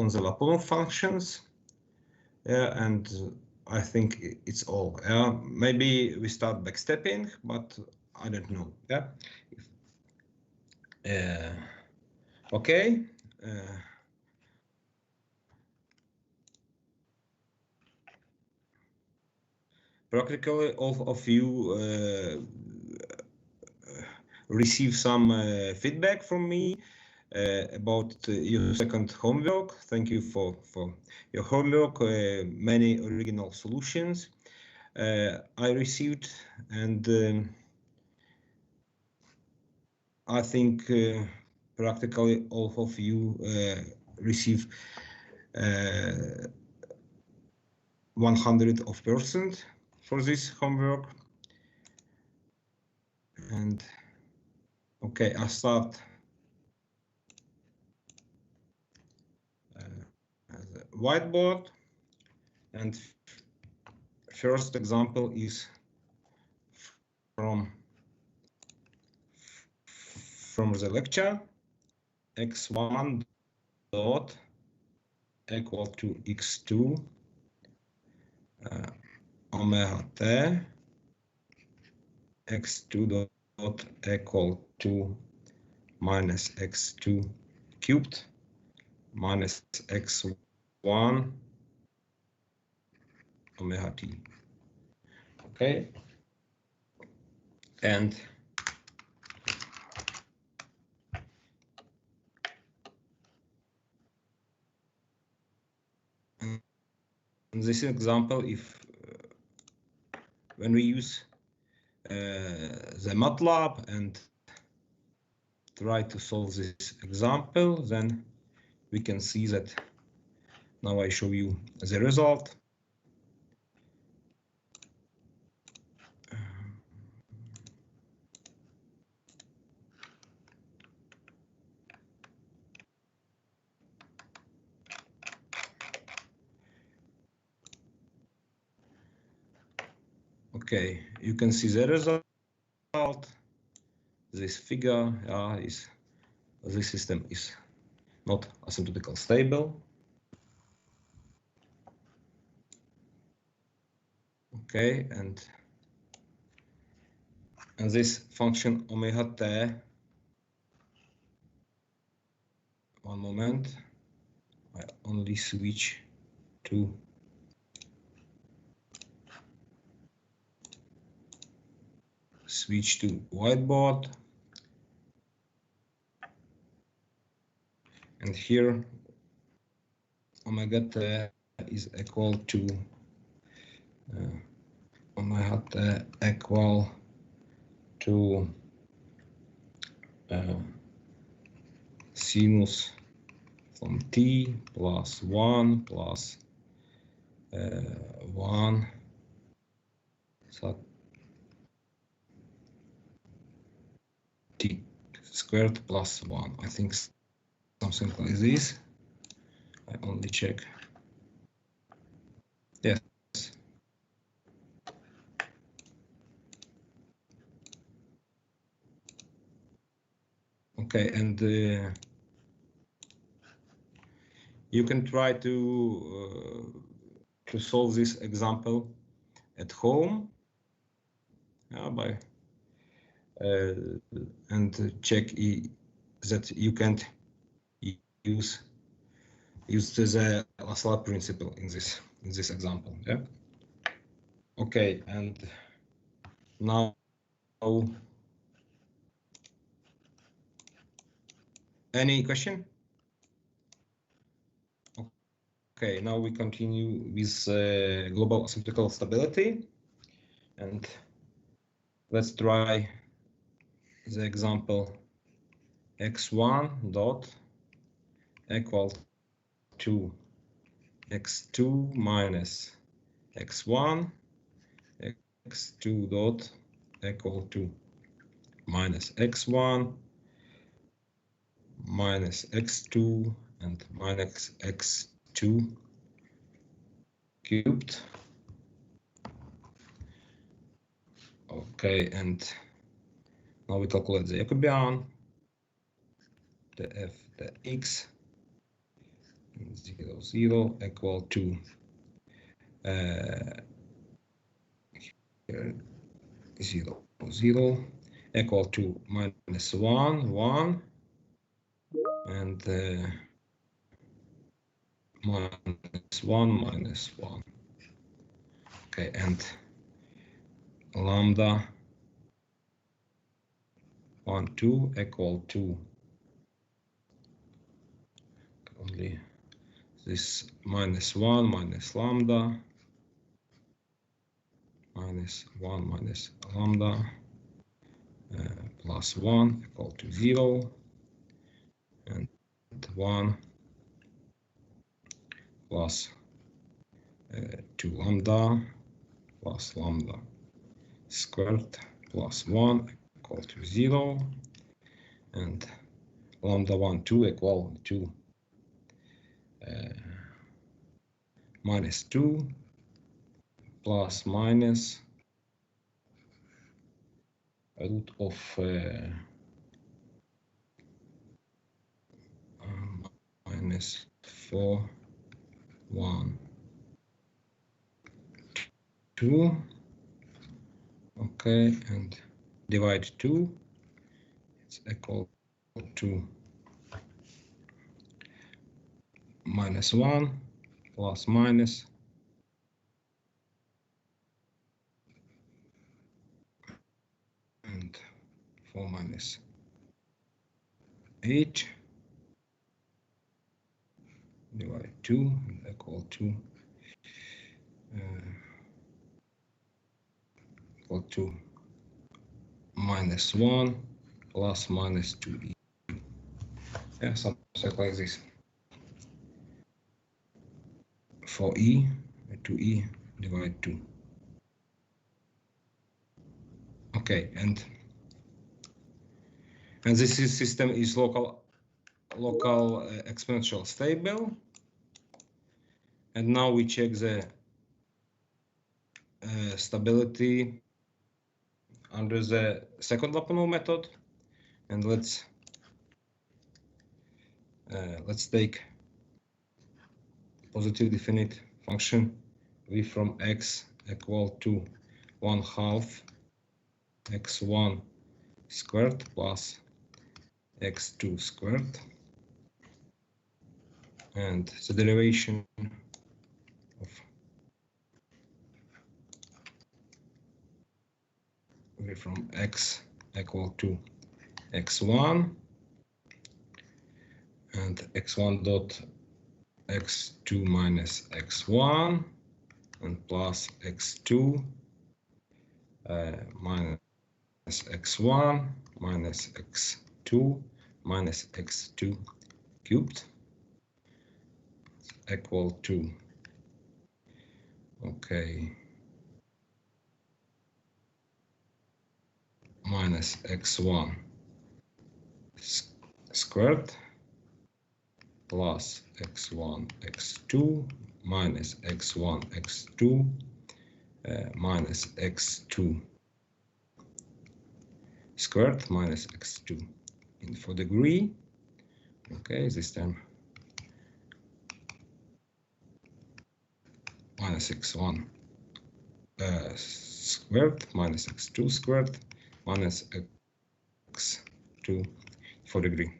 on the Laplace functions, and I think it's all. Maybe we start backstepping, but I don't know. Okay. Practically, all of you receive some feedback from me about your second homework. Thank you for your homework. Many original solutions I received, and I think practically all of you receive 100% for this homework. And okay, I start the whiteboard, and first example is from the lecture. X1 dot equal to x2 omega t, x2 dot equal to minus x2 cubed minus x1 omega t. Okay, and in this example, if when we use the MATLAB and try to solve this example, then we can see that now I show you the result. Okay, you can see the result. This figure is this system is not asymptotically stable. Okay, and this function omega t. One moment, I only switch to whiteboard, and here omega t is equal to omega t equal to sinus from t plus 1 plus 1 so t squared plus 1. I think something like this. I only check. Yes. Okay, and you can try to solve this example at home by and check that you can't use the Laplace principle in this example. Yeah. Okay, and now any question? Okay, now we continue with global asymptotical stability, and let's try the example x1 dot equal to x2 minus x1, x2 dot equal to minus x1 minus x2 and minus x2 cubed. Okay, and now we calculate the Jacobian, the f, the x, 0, 0 equal to 0, 0 equal to minus 1, 1, and minus 1, minus 1. Okay, and lambda 1, 2 equal to only this minus 1 minus lambda minus 1 minus lambda plus 1 equal to 0, and 1 plus 2 lambda plus lambda squared plus 1 equal to 0, and lambda 1, 2 equal to minus 2 plus minus root of minus 4, 1, 2. Okay, and divide 2, it's equal to minus 1 plus minus and 4 minus 8 divide 2 equal to minus 1 plus minus 2e. Yeah, something like this. For e, 2e divide 2. Okay, and this system is local exponential stable. And now we check the stability under the second Lyapunov method, and let's take positive definite function v from x equal to 1/2 x1 squared plus x2 squared, and the derivation of v from x equal to x1 and x1 dot x2 minus x1 and plus x2 minus x1 minus x2 minus x2 cubed equal to, okay, minus x1 squared plus x1 x2 minus x1 x2 minus x2 squared minus x2 in 4 degree. Okay, this time minus x1 squared minus x2 squared minus x2 4 degree.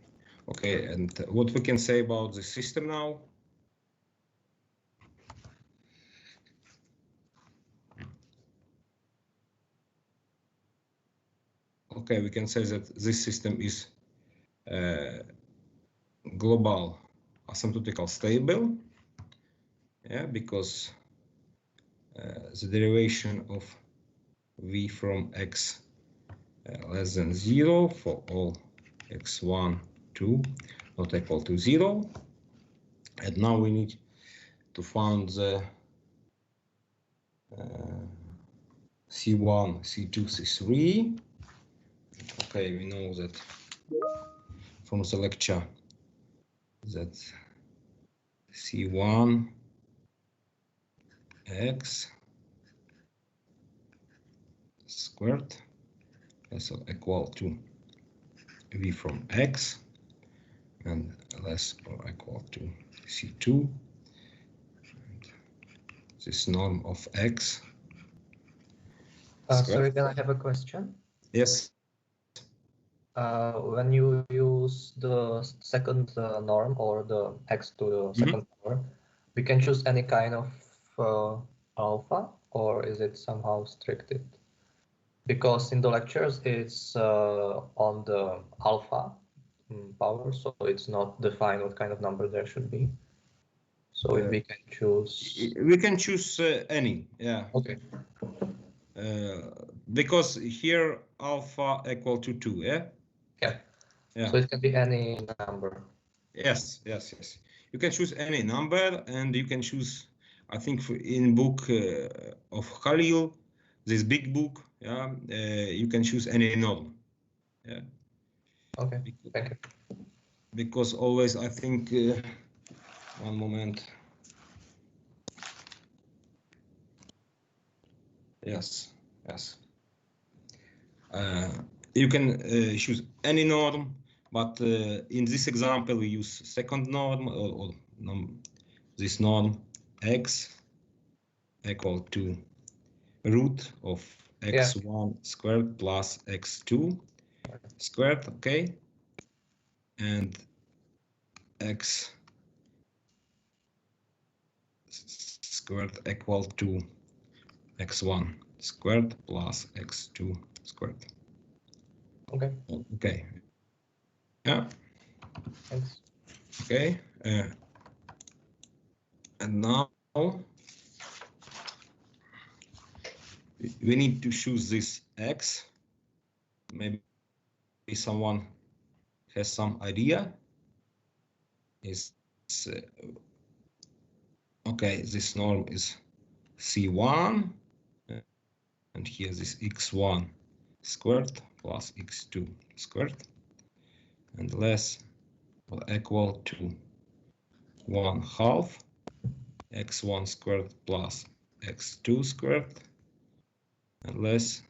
Okay, and what we can say about the system now? Okay, we can say that this system is global asymptotical stable, yeah, because the derivation of v from x less than 0 for all x1, 2 not equal to 0. And now we need to find the C1, C2, C3. Okay, we know that from the lecture that C1 x squared is equal to v from x and less or equal to C2, this norm of x. Sorry, can I have a question? Yes. When you use the second norm or the x to the second power, we can choose any kind of alpha, or is it somehow restricted? Because in the lectures it's on the alpha power, so it's not defined what kind of number there should be. So if we can choose, we can choose any, yeah. Okay. Because here alpha equal to 2, yeah? Yeah. Yeah. So it can be any number. Yes. You can choose any number, and you can choose, I think, in book of Khalil, this big book, yeah, you can choose any norm. Yeah. Okay. Thank you. Because always, I think, one moment. Yes. You can choose any norm, but in this example we use second norm or this norm x equal to root of x1 squared plus x2 squared, okay, and x squared equal to x1 squared plus x2 squared. Okay. Yeah. Thanks. Okay. And now we need to choose this x. Maybe someone has some idea. Is okay, this norm is C1, and here this x1 squared plus x2 squared, and less or equal to 1/2 x1 squared plus x2 squared, and less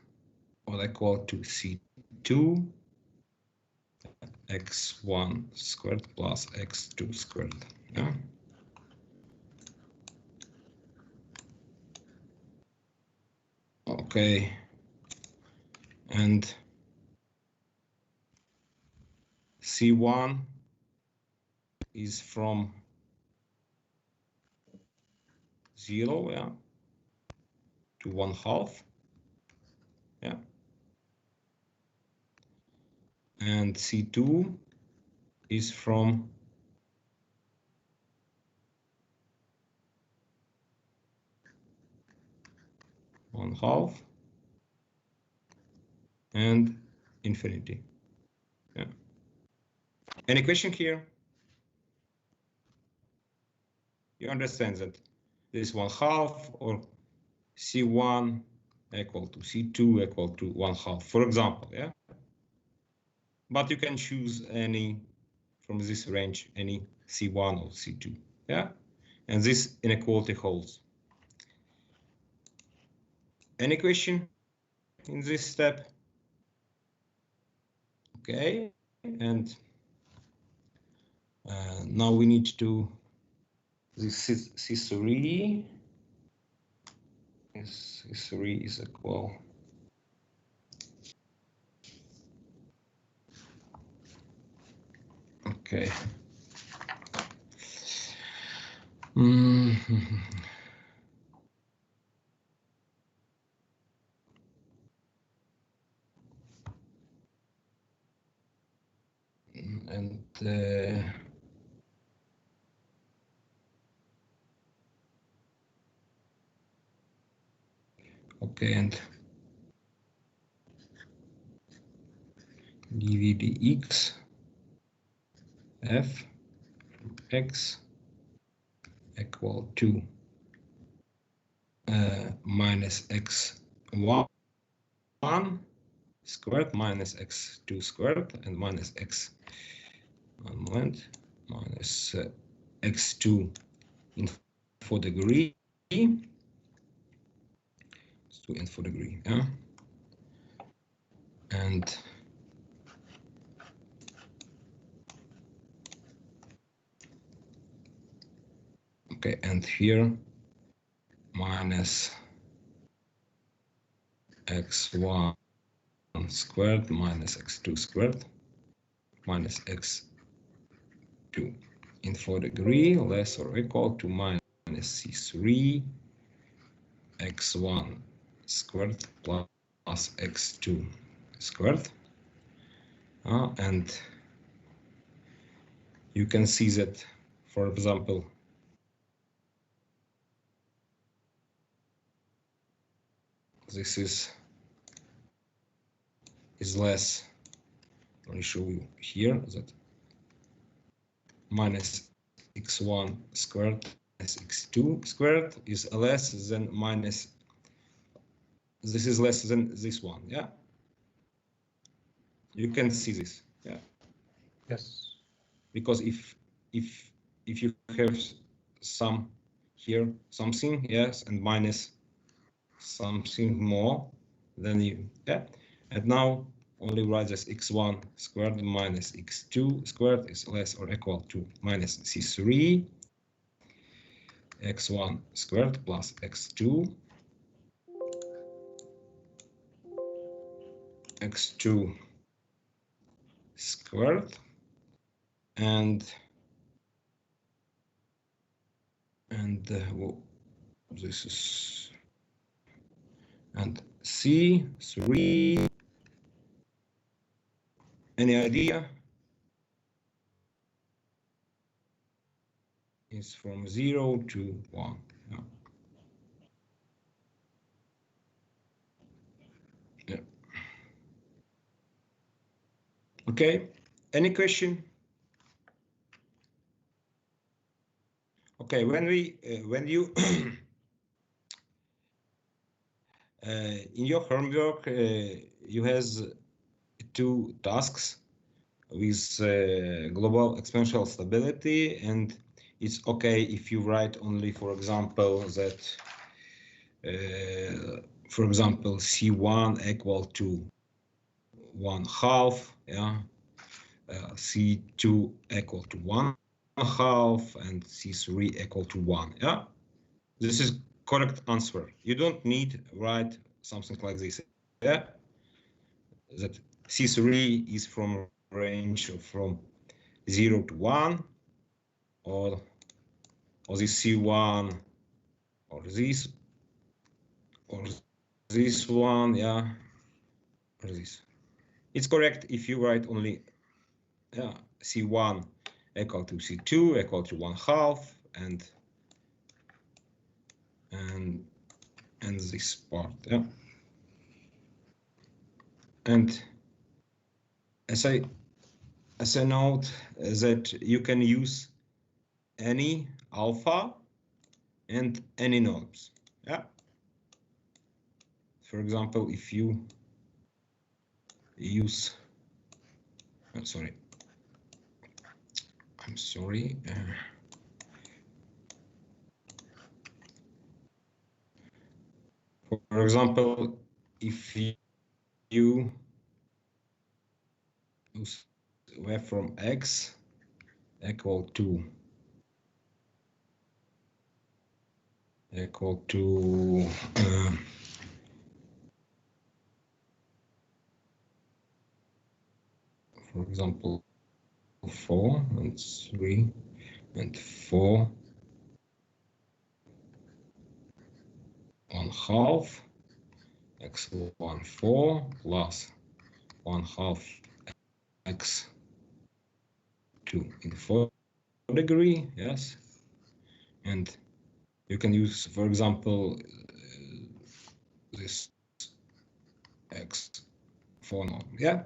or equal to C2 x1 squared plus x2 squared. Yeah. Okay. And C1 is from 0, yeah, to 1/2, yeah. And C2 is from 1/2 and infinity. Yeah. Any question here? You understand that this 1/2 or C1 equal to C2 equal to 1/2, for example, yeah? But you can choose any from this range, any C1 or C2, yeah? And this inequality holds. Any question in this step? Okay, and now we need to this is C3. C3 is equal. Okay. And okay, and dv dx f x equal to minus x1 squared minus x2 squared and minus x, one moment, minus x2 in 4 degree. It's 2 in 4 degree, yeah. And Okay, and here minus x1 squared minus x2 squared minus x2 in 4th degree less or equal to minus c3 x1 squared plus x2 squared. And you can see that, for example, this is less. Let me show you here that minus x1 squared minus x2 squared is less than minus, this is less than this one, yeah? You can see this, yeah? Yes. Because if you have some here, something, yes, and minus something more, then you, yeah? And now only write this x1 squared minus x2 squared is less or equal to minus c3 x1 squared plus x2 squared, and well, this is, and c3. Any idea? Is from 0 to 1. Yeah. Yeah. Okay. Any question? Okay. When you in your homework you has 2 tasks with global exponential stability, and it's okay if you write only, for example, that for example c1 equal to 1/2, yeah, c2 equal to 1/2, and c3 equal to 1, yeah. This is correct answer. You don't need write something like this, yeah, that c3 is from range from 0 to 1, or this c1, or this one, yeah, or this. It's correct if you write only, yeah, c1 equal to c2 equal to 1/2, and this part, yeah. And as I note that you can use any alpha and any norms, yeah. For example, if you use, I'm sorry, for example, if you use wave from x equal to for example 4 and 3 and 4 1/2 x1 4 plus 1/2 x2 in 4th degree, yes. And you can use, for example, this x4 norm, yeah,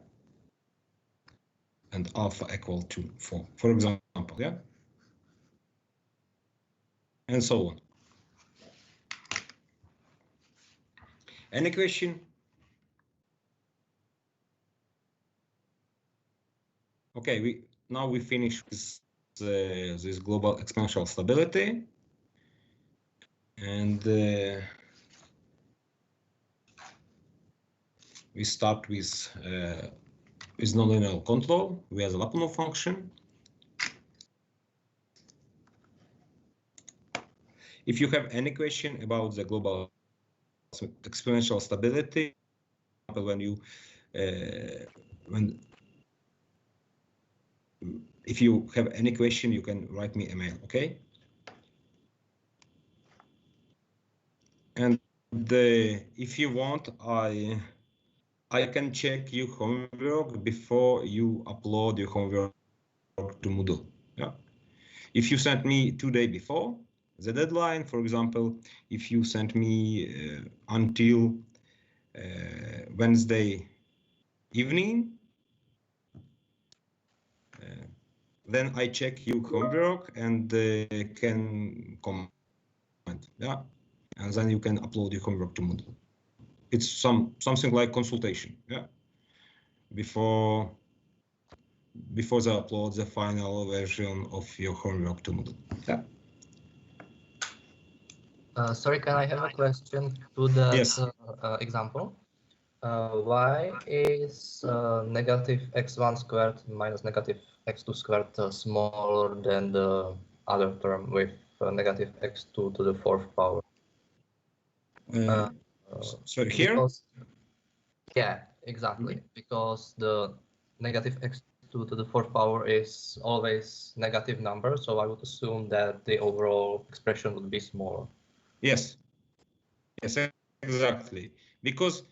and alpha equal to 4, for example, yeah, and so on. Any question? Okay, we finish with this global exponential stability, and we start with nonlinear control. We have the Lyapunov function. If you have any question about the global exponential stability, when you if you have any question, you can write me a mail, okay? And if you want, I can check your homework before you upload your homework to Moodle. Yeah. If you sent me 2 days before the deadline, for example, if you sent me until Wednesday evening, then I check your homework and can comment. Yeah, and then you can upload your homework to Moodle. It's something like consultation. Yeah, before they upload the final version of your homework to Moodle. Yeah. Sorry, can I have a question to that Yes. example? Why is negative x1 squared minus negative x2 squared smaller than the other term with negative x2 to the 4th power? So here? Because, yeah, exactly. Because the negative x2 to the 4th power is always negative number, so I would assume that the overall expression would be smaller. Yes. Yes, exactly. Because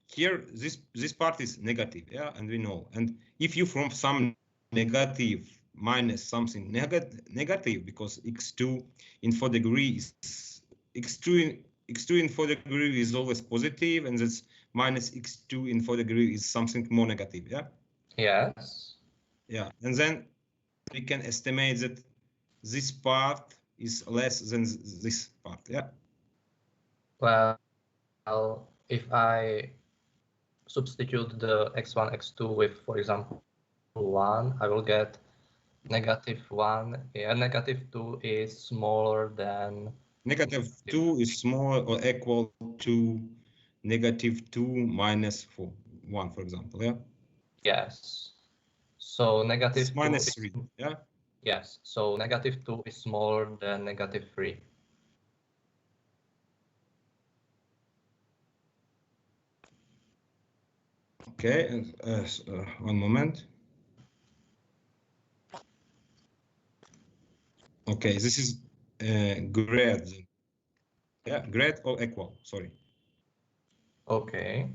here this part is negative, yeah, and we know. And if you from some negative minus something negative, because x2 in 4 degrees is x2 in 4 degrees is always positive, and that's minus x2 in 4 degrees is something more negative, yeah. Yes. Yeah, and then we can estimate that this part is less than this part, yeah. Well, if I substitute the x1, x2 with, for example, 1, I will get negative 1. Yeah, negative 2 is smaller than... Negative 2 is smaller or equal to negative 2 minus 1, for example, yeah? Yes. So negative It's minus 3, yeah? Yes, so negative 2 is smaller than negative 3. Okay, and, one moment. Okay, this is grade. Yeah, grade or equal, sorry. Okay.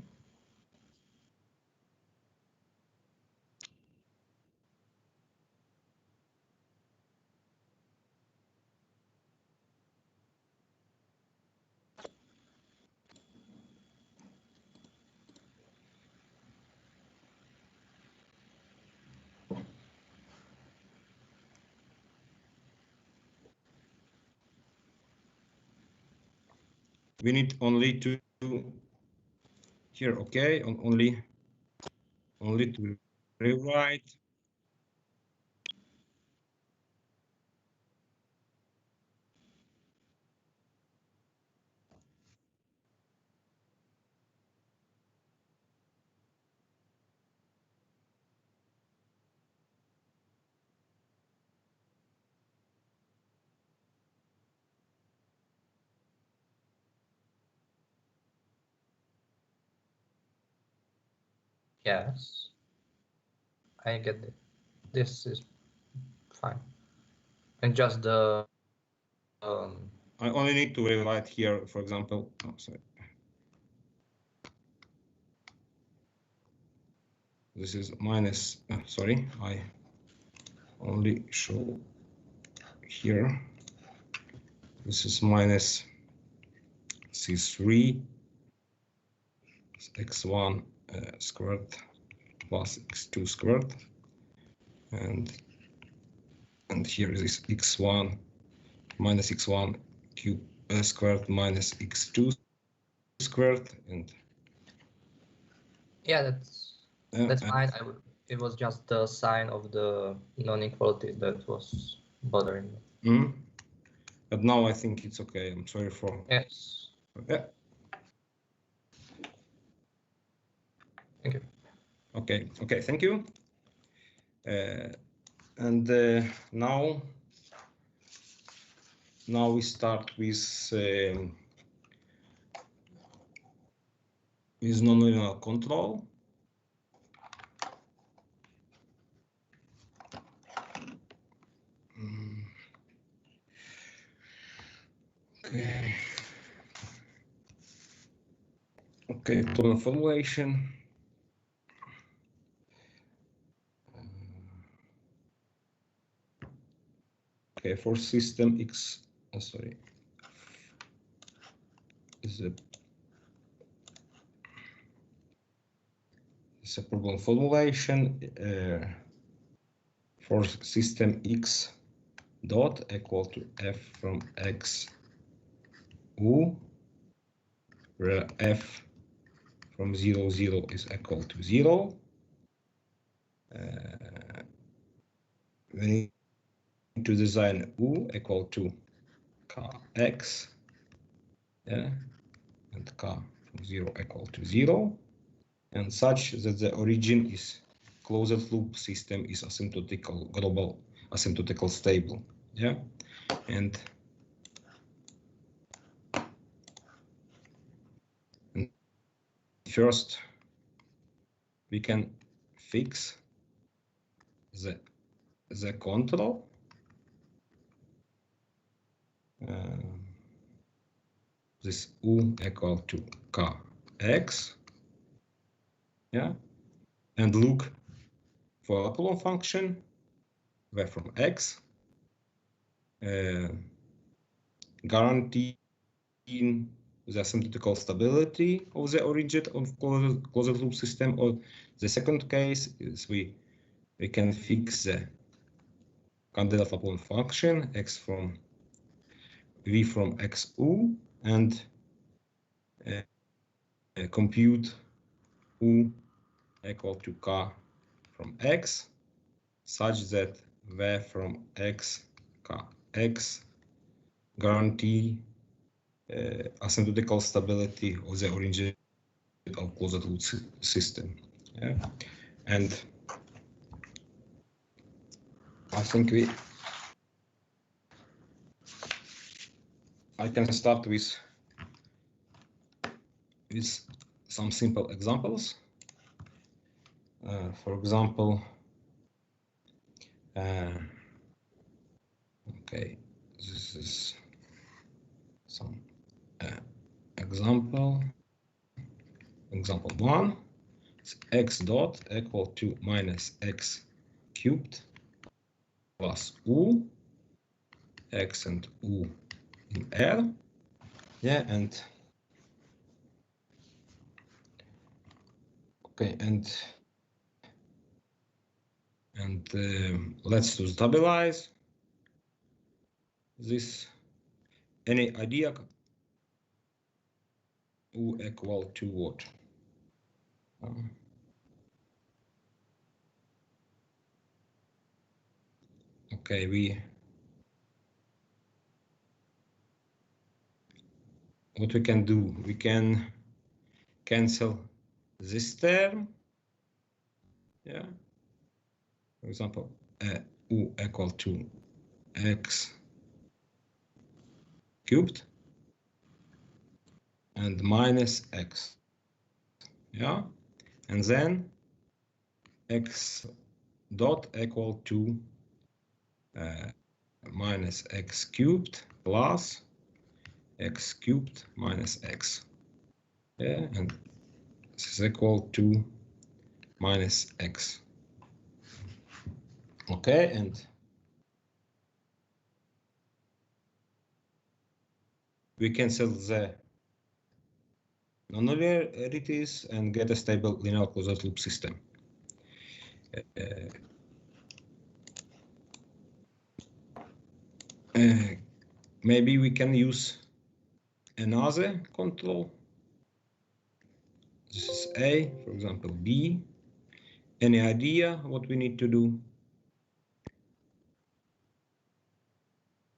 We need only to here, okay, only to rewrite. Yes. I get it. This is fine. And just the... I only need to rewrite here, for example. Oh, sorry. This is minus, sorry, I only show here. This is minus C3 x1 squared plus x2 squared, and here is x1 minus x1 cube squared minus x2 squared, and yeah, that's fine. It was just the sign of the non-equality that was bothering me. But now I think it's okay. I'm sorry for... Yes. Yeah. Thank you. Okay, thank you. And now Now we start with nonlinear control. Okay. Okay, problem formulation. Okay, for system X, sorry, is a problem formulation for system X dot equal to f from x u, where f from 0, 0 is equal to 0. We need to design u equal to kx, yeah, and k from 0 equal to 0, and such that the origin is closed loop system is asymptotical, global asymptotical stable, yeah, and first we can fix the control. This u equal to kx, yeah, and look for Apollon function where from x guaranteeing the asymptotical stability of the origin of closed loop system. Or the second case is we can fix the candidate Apollon function x from v from xu and compute u equal to k from x such that v from x kx guarantee asymptotical stability of the origin of closed loop system. Yeah. And I think I can start with some simple examples. For example, okay, this is some example. Example 1, it's x dot equal to minus x cubed plus u, x and u in R. Yeah, and okay, and let's to stabilize this. Any idea u equal to what? Okay, what we can do, we can cancel this term, yeah, for example, u equal to x cubed and minus x, yeah, and then x dot equal to minus x cubed plus x cubed minus x, yeah, and this is equal to minus x. Okay, and we cancel the nonlinearities and get a stable linear closed loop system. Maybe we can use another control. This is A, for example, B. Any idea what we need to do?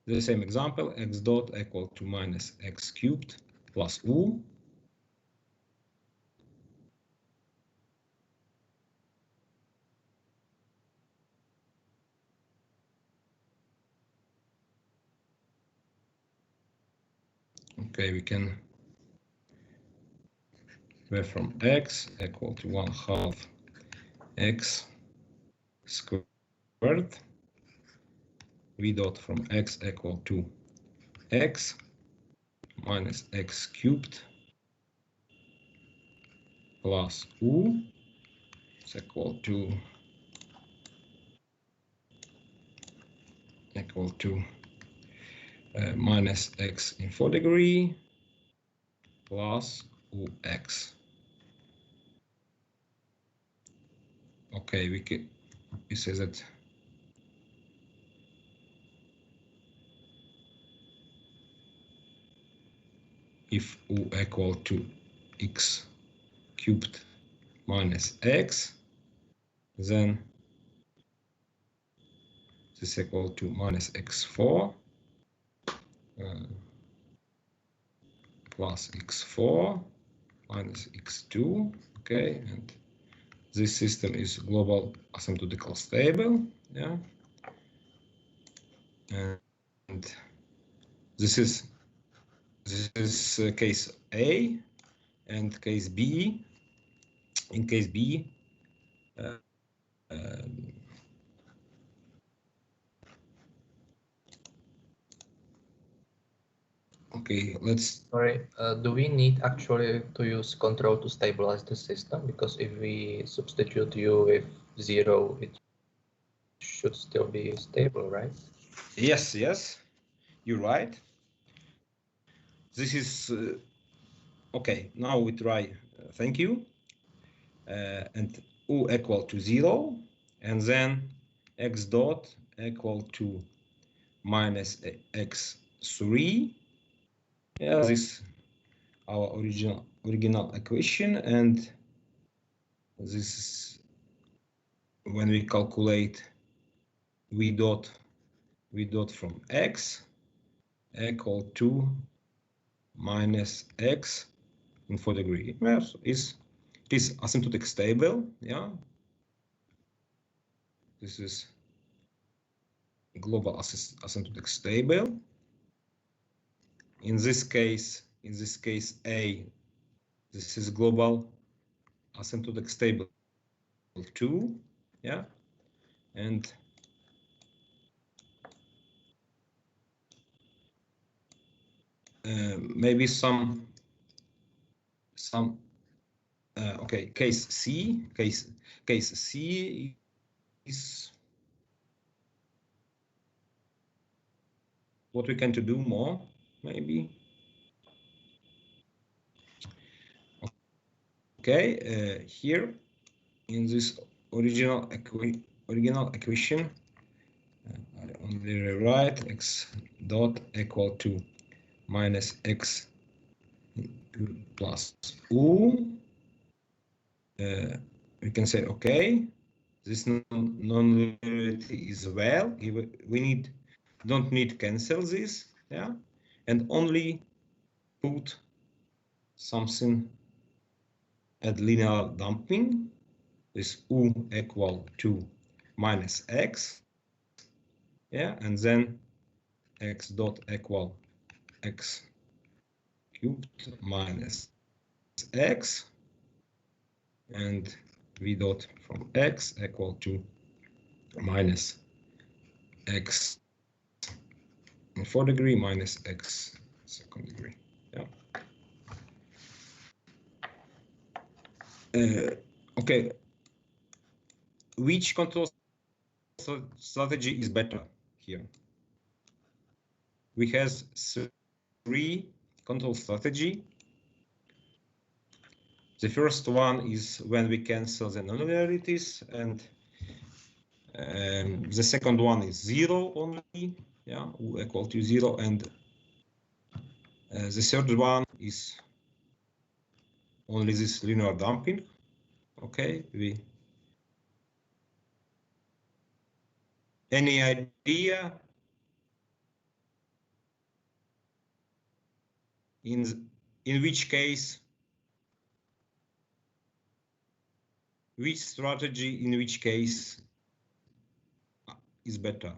The same example, x dot equal to minus x cubed plus u. Okay, we can where from x equal to 1/2 x squared, v dot from x equal to x minus x cubed plus u is equal to minus x in 4th degree plus ux. Okay, we say that if u equal to x cubed minus x, then this is equal to minus x4 plus x4 minus x2. Okay, and this system is global asymptotical stable. Yeah, and this is case A, and case B. In case B, okay, let's. Sorry, do we need actually to use control to stabilize the system? Because if we substitute u with 0, it should still be stable, right? Yes, you're right. This is okay. Now we try. Thank you. And u equal to 0, and then x dot equal to minus x3. Yeah, this is our original equation, and this is when we calculate v dot from x equal to minus x in 4th degree. Yes, is asymptotic stable. Yeah, this is global asymptotic stable. In this case A, this is global asymptotic stable 2. Yeah, and maybe some okay, case C is what we can to do more, maybe. Okay, here in this original equation, I only rewrite x dot equal to minus x plus u. We can say, okay, this non-linearity is well. We don't need cancel this, yeah, and only put something at linear damping. This u equal to minus x, yeah, and then x dot equal x cubed minus x, and v dot from x equal to minus x in 4th degree minus x 2nd degree. Yeah. Okay. Which control strategy is better here? We have 3 control strategy. The first one is when we cancel the nonlinearities, and the second one is 0 only, yeah, u equal to 0, and the third one is only this linear damping. Okay, any idea in which case, which strategy in which case is better?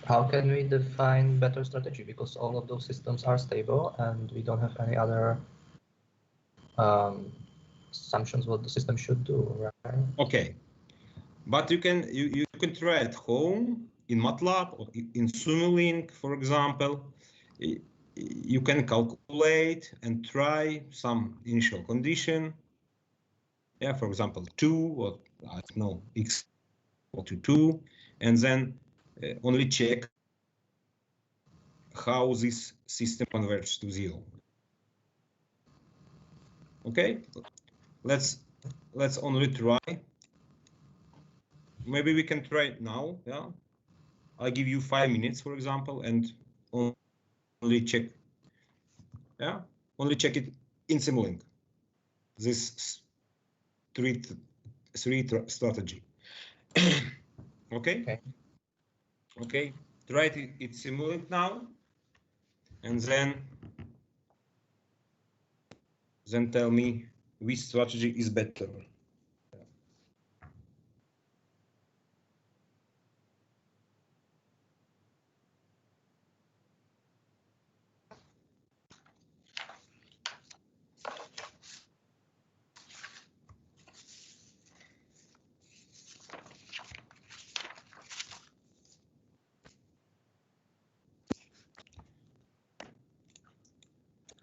How can we define better strategy? Because all of those systems are stable and we don't have any other assumptions what the system should do, right? Okay, but you can try at home in MATLAB or in Simulink, for example. You can calculate and try some initial condition. Yeah, for example, 2 or I don't know, x equal to 2, and then only check how this system converges to 0. Okay, let's only try. Maybe we can try it now. Yeah, I'll give you 5 minutes, for example, and only check. Yeah, only check it in Simulink. This three strategy. Okay. Okay. Try it in Simulink now, and then tell me which strategy is better.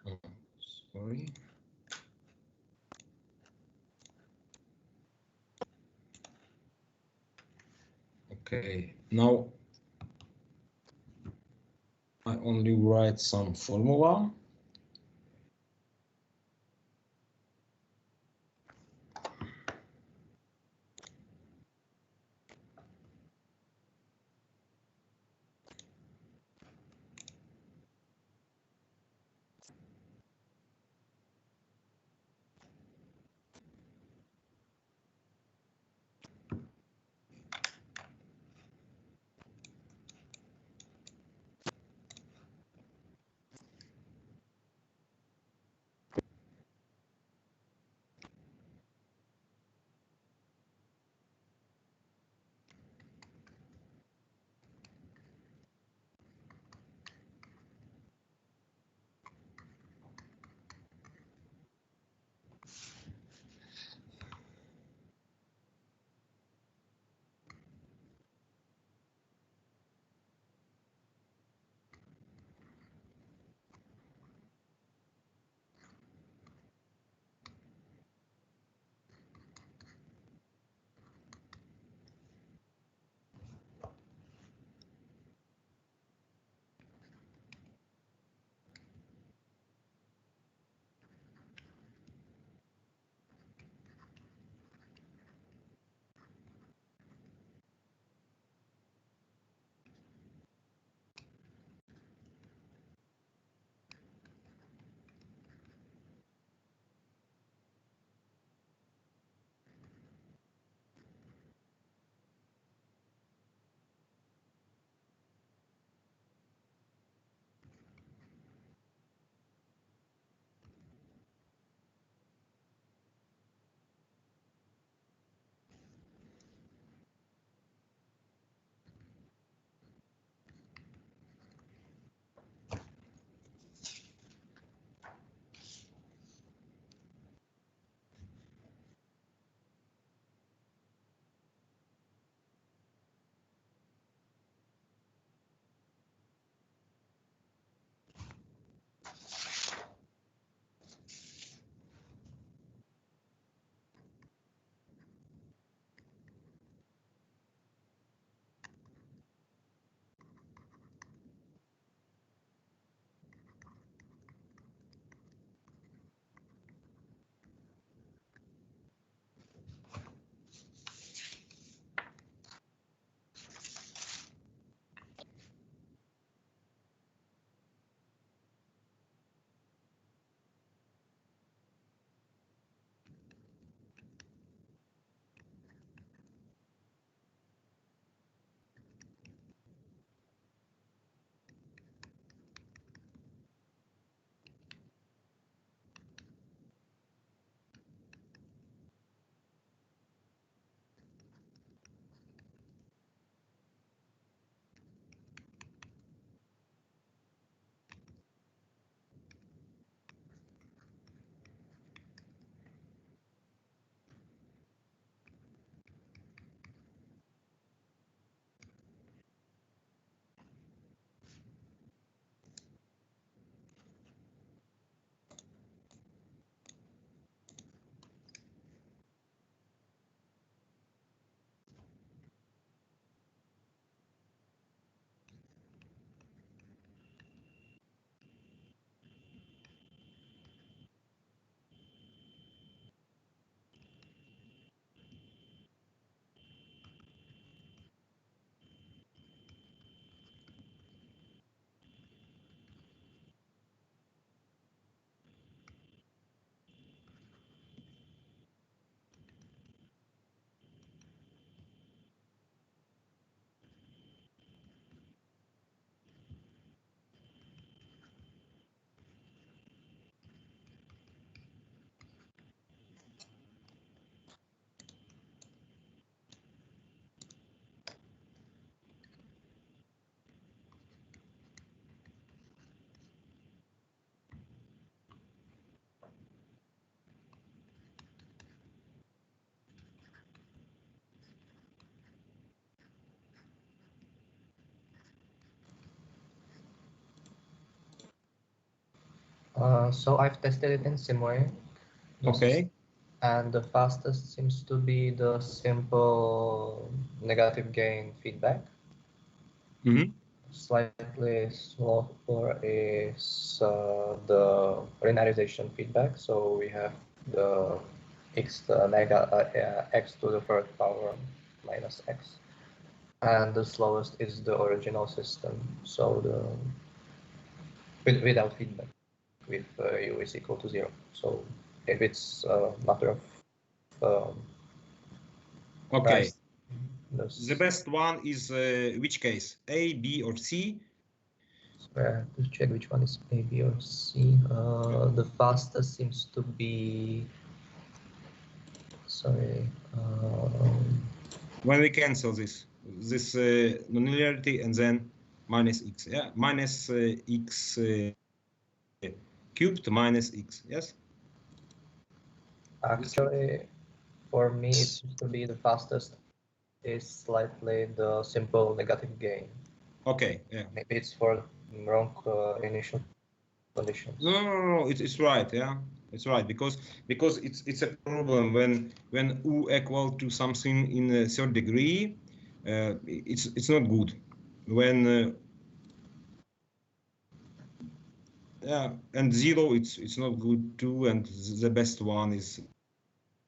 Oh, sorry. Okay, now I only write some formula. So I've tested it in Simway. Okay. And the fastest seems to be the simple negative gain feedback. Mm-hmm. Slightly slower is the linearization feedback. So we have the x to the third power minus x. And the slowest is the original system. So without feedback, with u is equal to 0. So if it's a matter of Okay. price, The best one is which case? A, B, or C? So I have to check which one is A, B, or C. The fastest seems to be. Sorry. When we cancel this nonlinearity and then minus x, yeah, minus x cubed minus x, yes. Actually, for me, it seems to be the fastest is slightly the simple negative gain. Okay, yeah. Maybe it's for wrong initial conditions. No, it's right, yeah, it's right, because it's a problem when u equal to something in a third degree, it's not good. When yeah, and 0 it's not good too, and the best one is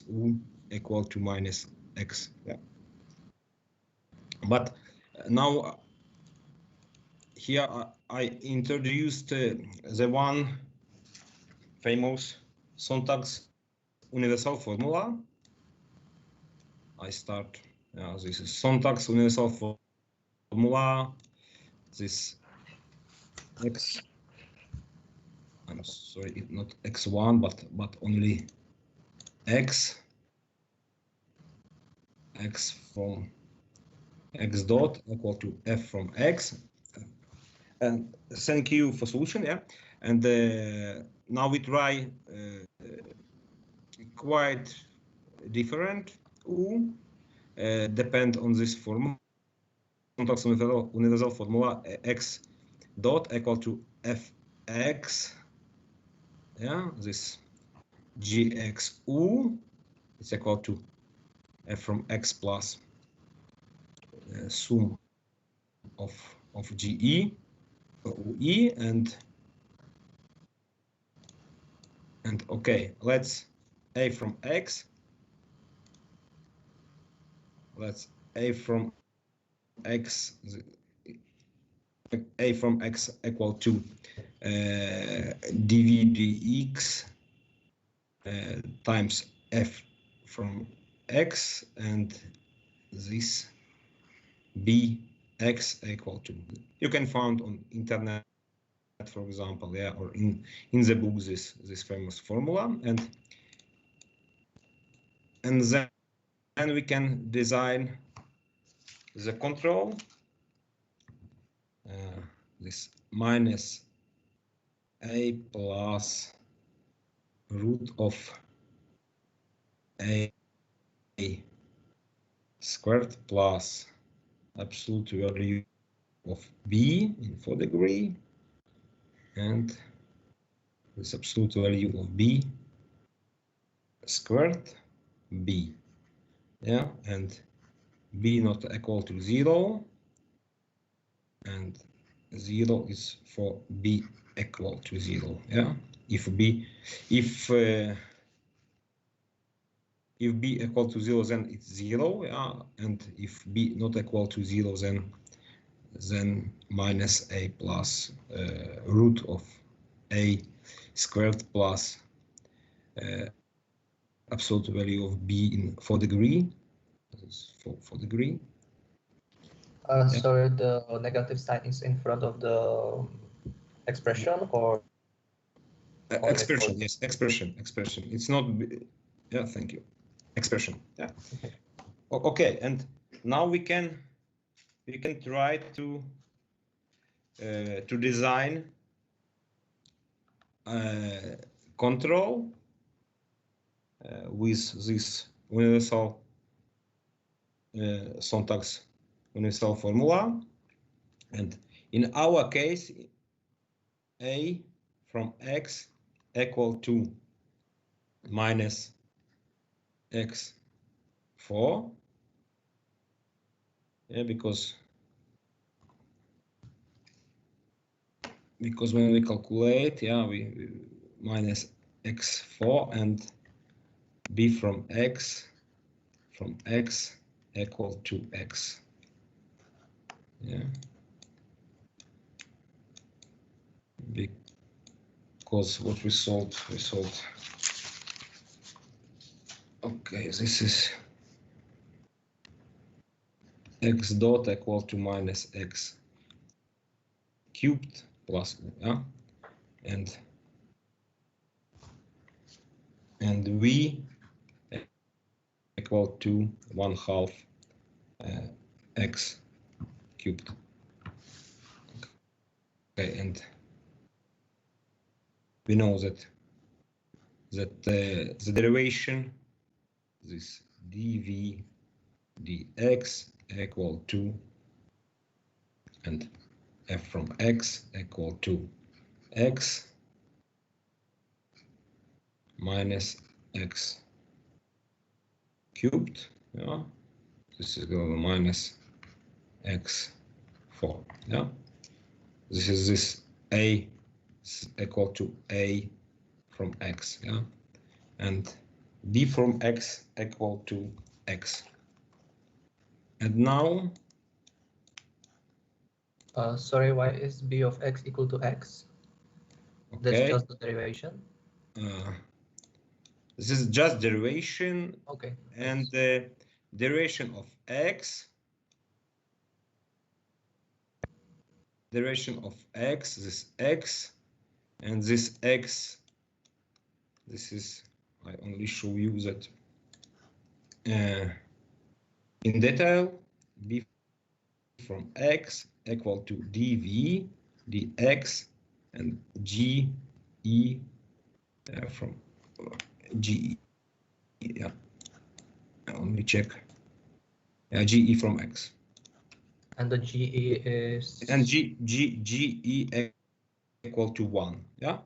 u equal to minus x, yeah. But now here I introduced the one famous syntax universal formula. I start, this is syntax universal formula, this x, I'm sorry, not x1, but only x from x dot equal to f from x. And thank you for solution, yeah. And now we try quite different u, depend on this formula, syntax universal formula, x dot equal to fx, yeah, this gxu is equal to f from x plus sum of ge ue, and okay, let's a from x, let's a from x equal to dv dx times f from x, and this bx equal to, you can find on internet, for example, yeah, or in the book, this famous formula, and then we can design the control, this minus a plus root of a squared plus absolute value of b in 4th degree, and this absolute value of b squared b, yeah, and b not equal to 0, and 0 is for b equal to 0, yeah. If b equal to 0, then it's 0, yeah, and if b not equal to 0, then minus a plus root of a squared plus absolute value of b in 4th degree. This is 4th degree. Sorry, the negative sign is in front of the expression, or expression, yes, expression. It's not, yeah, thank you. Expression, yeah. Okay, and now we can try to design control with this universal syntax universal formula, and in our case a from x equal to minus x4. Yeah, because when we calculate, yeah, we minus x4 and b from x equal to x. Yeah, because what we solved. Okay, this is x dot equal to minus x cubed plus yeah, and v equal to 1/2 x cubed. Okay, and we know that the derivation, this dv dx equal to, and f from x equal to x minus x cubed. Yeah, this is going to minus x4. Yeah, this is this a equal to a from x. Yeah, and b from x equal to x. And now, sorry, why is b of x equal to x? okay, that's just the derivation. This is just derivation. Okay. And the derivation of x. Derivation of x, this x, and this x, this is, I only show you that in detail, b from x equal to dv dx and ge from ge, yeah, only check, yeah, ge from x. And the ge is? And ge equal to 1, yeah.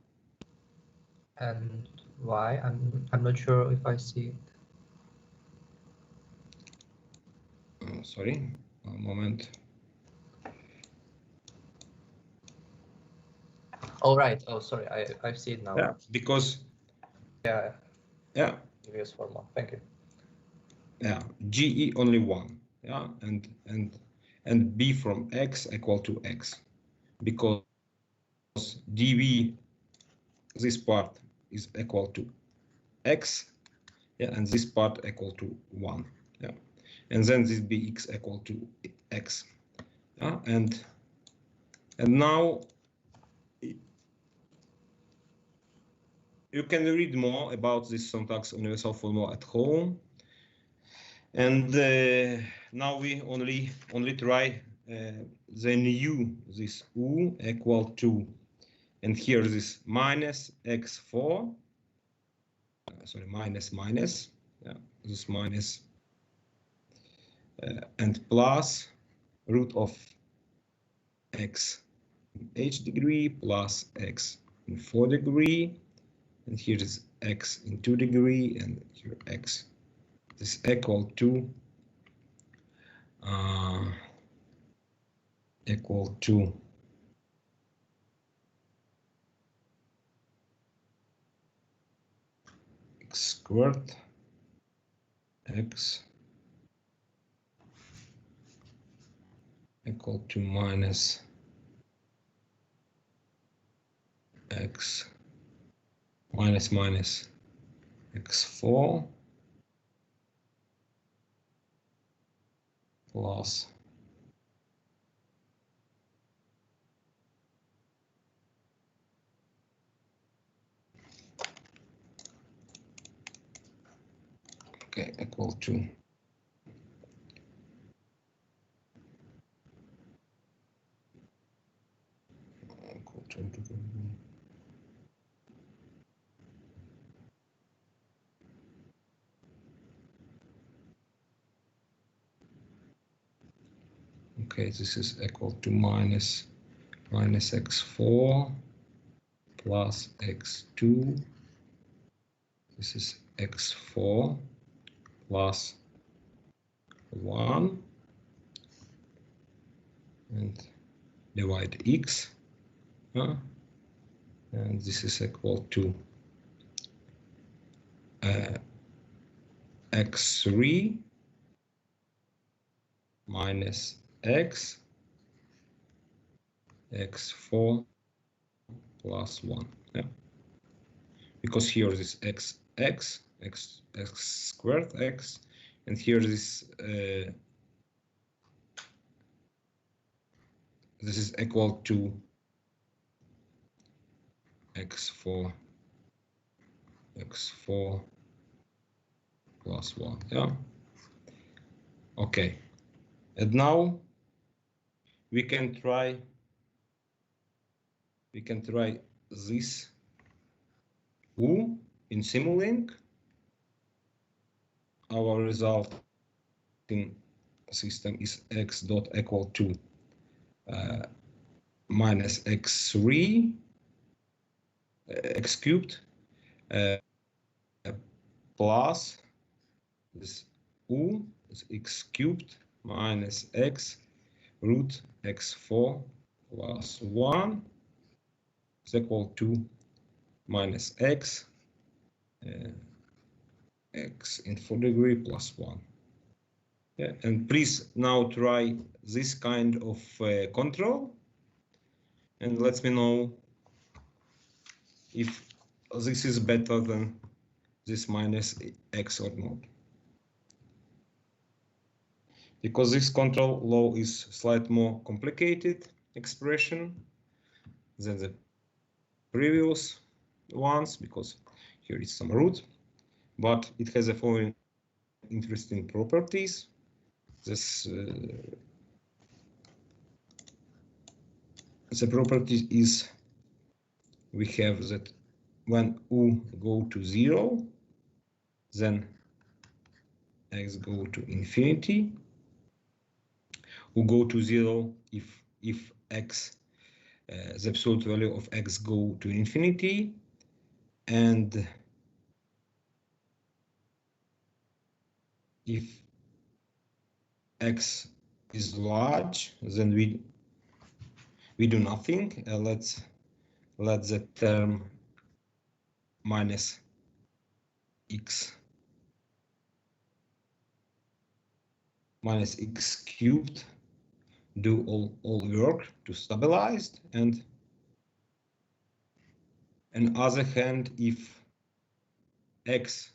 And why? I'm not sure if I see it. Sorry, a moment. Oh, right. Oh, sorry. I see it now. Yeah, because yeah. Previous formula. Thank you. Yeah, ge only 1. Yeah, and b from x equal to x, because dv, this part is equal to x, yeah, and this part equal to 1. Yeah, and then this bx equal to x. Yeah, and now you can read more about this syntax universal formula at home. And now we only try the new, this u equal to, and here this minus x4, sorry, minus, yeah, this minus, and plus root of x in h degree plus x in 4 degree, and here is x in 2 degree, and here x. This equal to x squared x equal to minus x minus x4 plus equal to okay, this is equal to minus x4 plus x2. This is x4 plus 1 and divide x, and this is equal to x3 minus x, x4 plus 1. Yeah, because here this x squared x, and here this is equal to x4 plus 1. Yeah, okay, and now we can try this U in Simulink. Our result in system is x dot equal to minus x3 x cubed plus this U is x cubed minus x root x4 plus 1 is equal to minus x x in 4 degree plus 1. Yeah, and please now try this kind of control and let me know if this is better than this minus x or not. Because this control law is slightly more complicated expression than the previous ones, because here is some root, but it has the following interesting properties. This the property is we have that when U go to 0, then x go to infinity. U go to 0 if x the absolute value of x go to infinity, and if x is large, then we do nothing. Let's let the term minus x cubed do all work to stabilize, and on the other hand, if x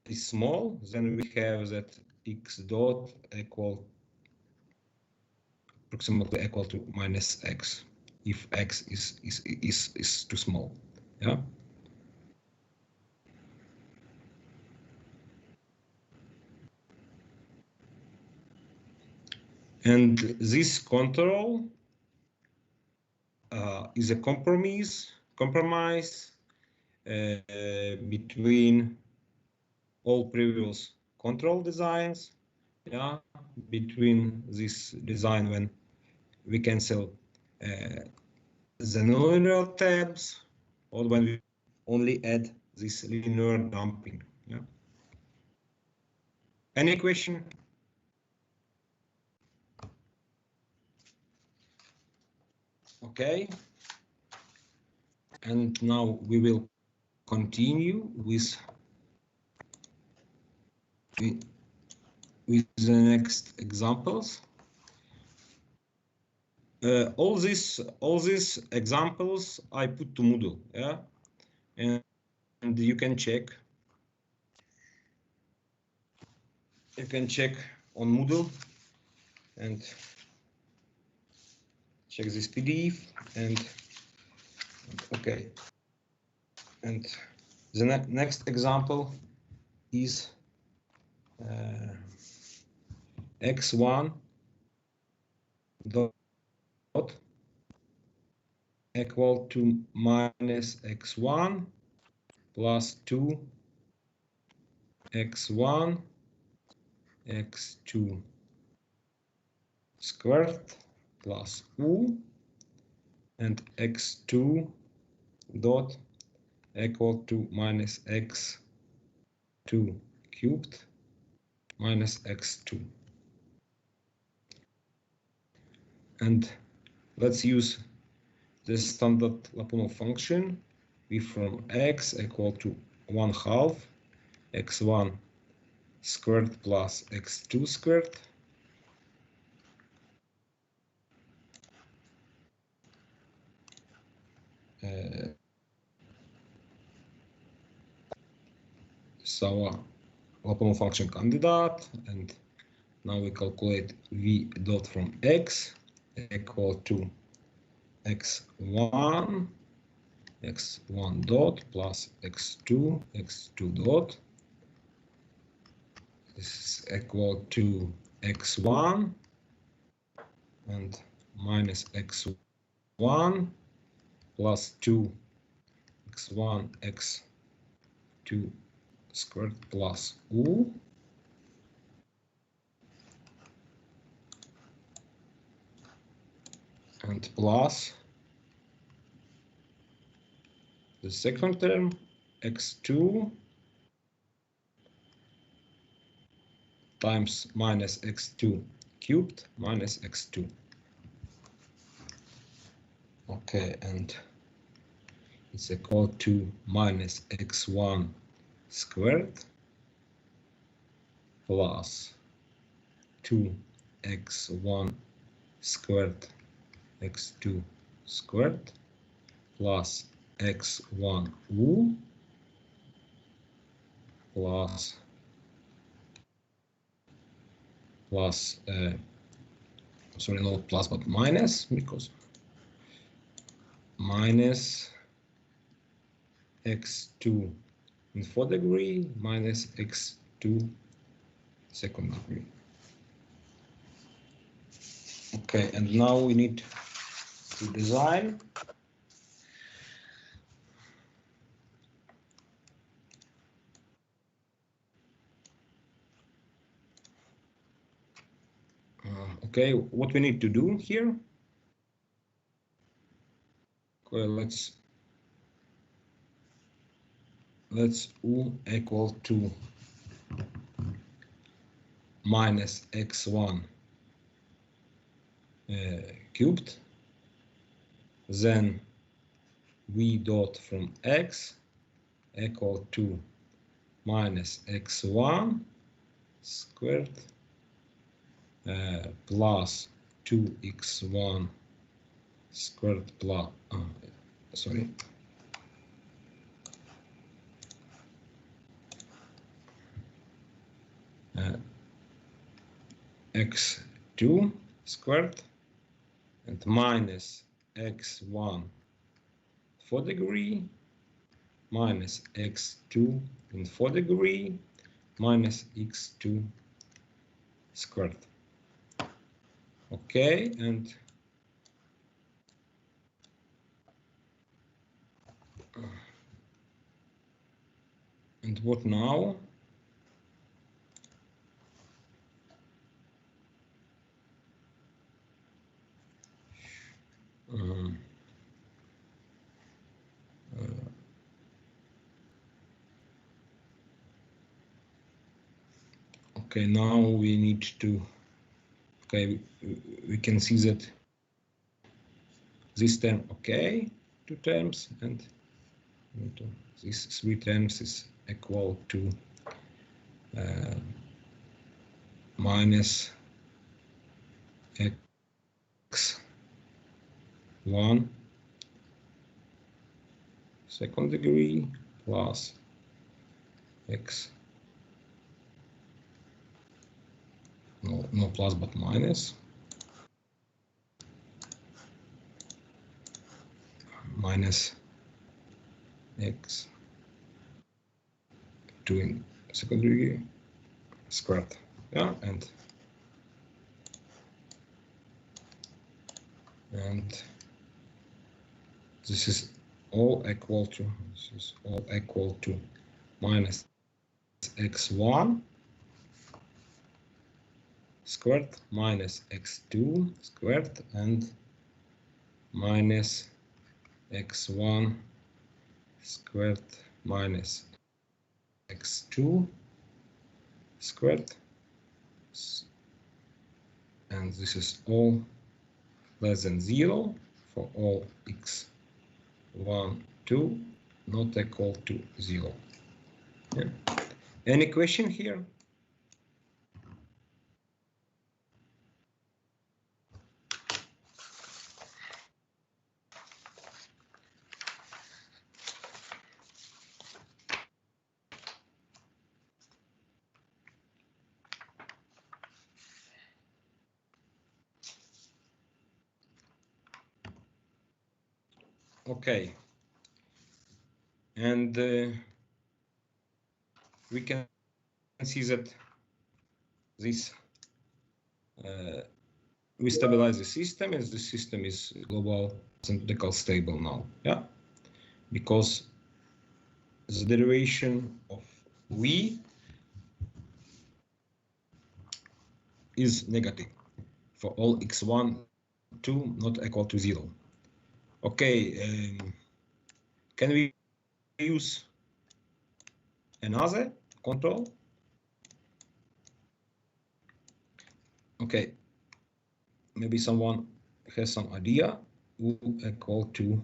is small, then we have that x dot approximately equal to minus x if x is too small. Yeah. And this control is a compromise between all previous control designs. Yeah, between this design when we cancel the nonlinear tabs, or when we only add this linear dumping. Yeah. Any question? Okay. And now we will continue with the next examples. All these examples I put to Moodle, yeah, and you can check. You can check on Moodle and check this PDF, and okay. And the next example is x1 dot equal to minus x1 plus 2 x1 x2 squared plus u, and x2 dot equal to minus x2 cubed minus x2. And let's use this standard Lyapunov function. V from x equal to 1/2 x1 squared plus x2 squared is our Lyapunov function candidate, and now we calculate v dot from x equal to x1 dot plus x2 dot. This is equal to x1 and minus x1 plus 2 x1 x2 squared plus u and plus the second term x2 times minus x2 cubed minus x2. Okay, and it's equal to minus x1 squared plus 2x1 squared x2 squared plus x1 u plus sorry, not plus but minus, because minus x2 in 4th degree minus x2 2nd degree. Okay, and now we need to design okay, what we need to do here. Okay, let's u equal to minus x1 cubed, then v dot from x equal to minus x1 squared plus 2x1 squared plus sorry, x2 squared and minus x1 4th degree minus x2 in 4th degree minus x2 squared. Okay, and what now? Okay, now we need to, okay, we can see that this term, okay, 2 terms, and these 3 terms is equal to minus x1 2nd degree plus x, no plus but minus, minus x 2 in 2nd degree squared. Yeah, and this is all equal to minus x1 squared minus x2 squared and minus x1 squared minus x2 squared, and this is all less than 0 for all x1, 2 not equal to 0. Yeah. Any question here? Okay, and we can see that this we stabilize the system, and the system is global symmetrical stable now. Yeah, because the derivation of v is negative for all x1, 2 not equal to 0. Okay, can we use another control? Okay, maybe someone has some idea. U equal to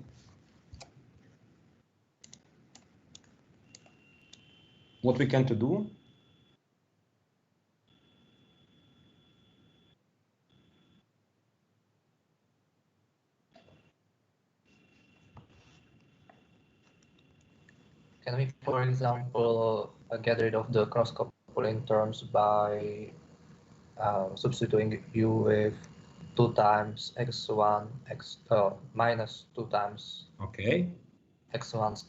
what we can to do? Can we, for example, get rid of the cross-coupling terms by substituting u with 2 times x1 minus 2 times Okay, x1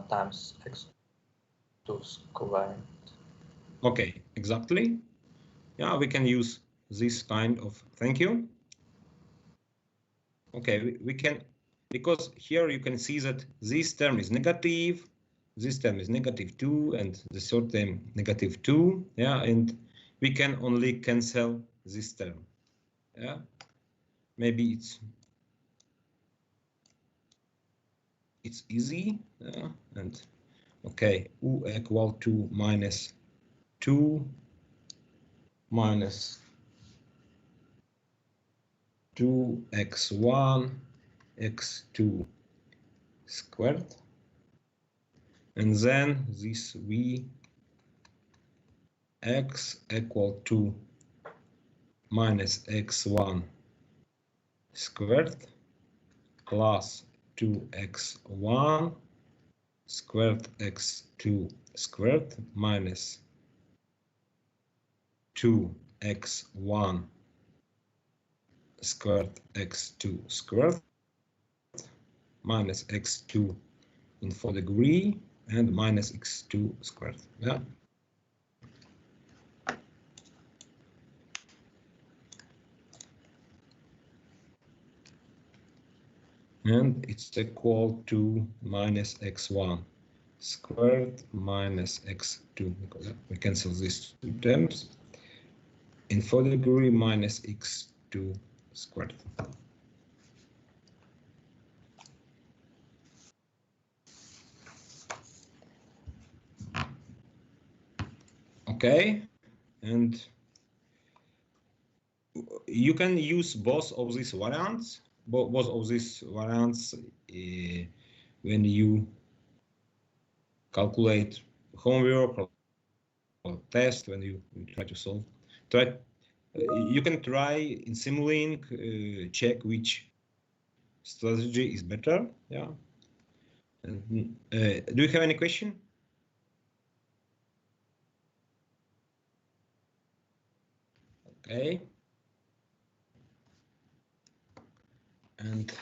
times x2 squared? okay, exactly. Yeah, we can use this kind of, thank you. Okay, we can, because here you can see that this term is negative, this term is -2, and the third term -2. Yeah, and we can only cancel this term. Yeah, maybe it's easy. Yeah, and okay, u equal to -2 minus 2x1 x2 squared, and then this v x equal to minus x1 squared plus 2x1 squared x2 squared minus 2x1 squared x2 squared minus x2 in 4th degree and minus x2 squared. Yeah. And it's equal to minus x1 squared minus x2, because we cancel these two terms, in 4th degree minus x2 squared. Okay, and you can use both of these variants, both of these variants when you calculate homework or test, when you try to solve. You can try in Simulink, check which strategy is better. Yeah. And, do you have any question? Okay. And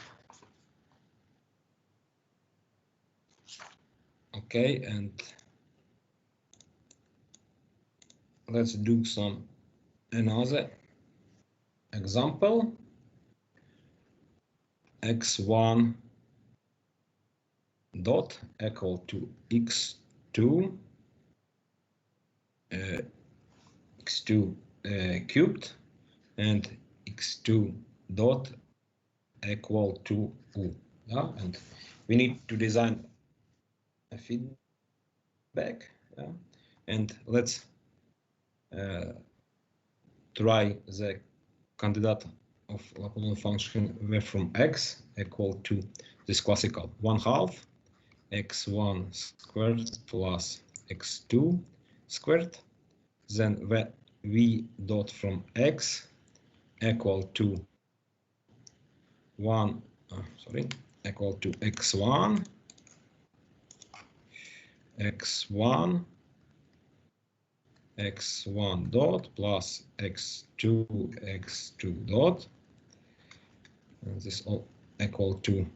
okay, and let's do some another example. x1 dot equal to x2 x2 cubed and x2 dot equal to u. Yeah, and we need to design a feedback. Yeah. And let's try the candidate of Laplacian function where from x equal to this classical 1/2 x1 squared plus x2 squared. Then v dot from x equal to equal to x1 x1 dot plus x2 dot, and this all equal to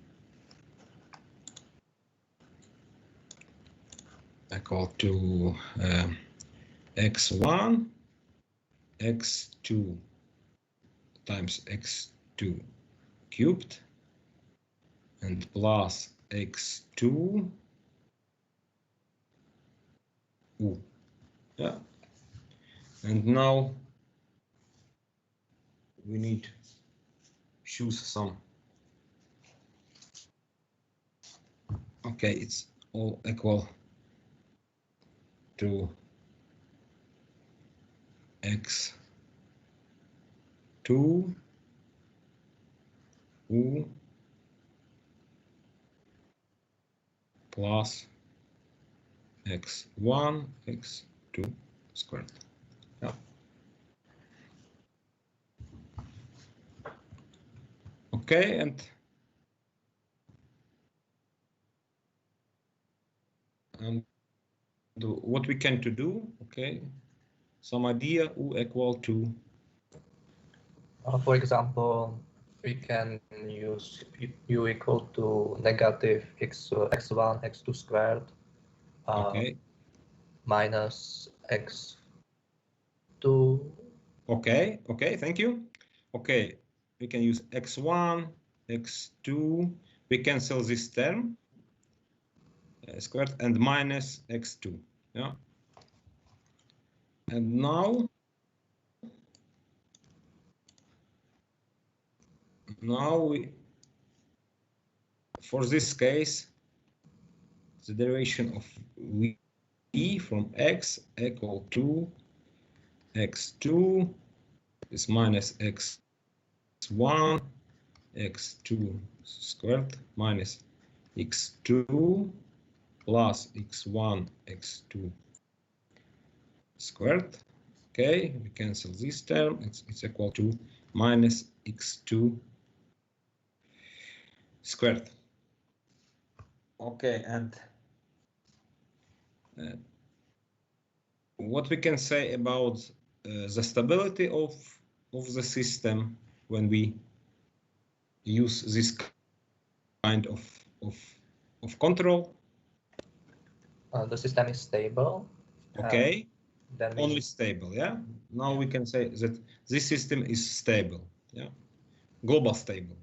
x1 x2 times x2 cubed and plus x2 yeah. And now we need to choose some. Okay, it's all equal to x2 plus x1 x2 squared. Yeah. Okay, and what we can to do, okay, some idea u equal to For example, we can use u equal to negative x1 x2 squared okay minus x2. okay thank you. Okay, we can use x1 x2, we cancel this term squared and minus x2. Yeah, and now we, for this case, the derivation of v from x equal to x2 is minus x1 x2 squared minus x2 plus x1 x2 squared. Okay, we cancel this term. It's equal to minus x2 squared. Okay, and what we can say about the stability of the system when we use this kind of control? The system is stable. Okay, then only stable. Yeah. Now we can say that this system is stable. Yeah, global stable.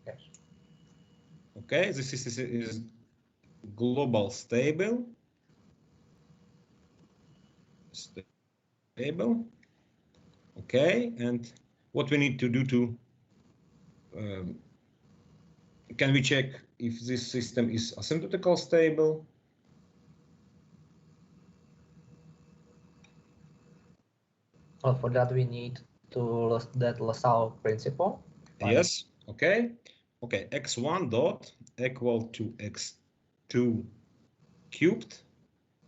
Yes. Okay, this is global stable. Okay, and what we need to do to can we check if this system is asymptotically stable? Well, for that we need to that LaSalle principle. Yes. Okay. Okay. x1 dot equal to x2 cubed.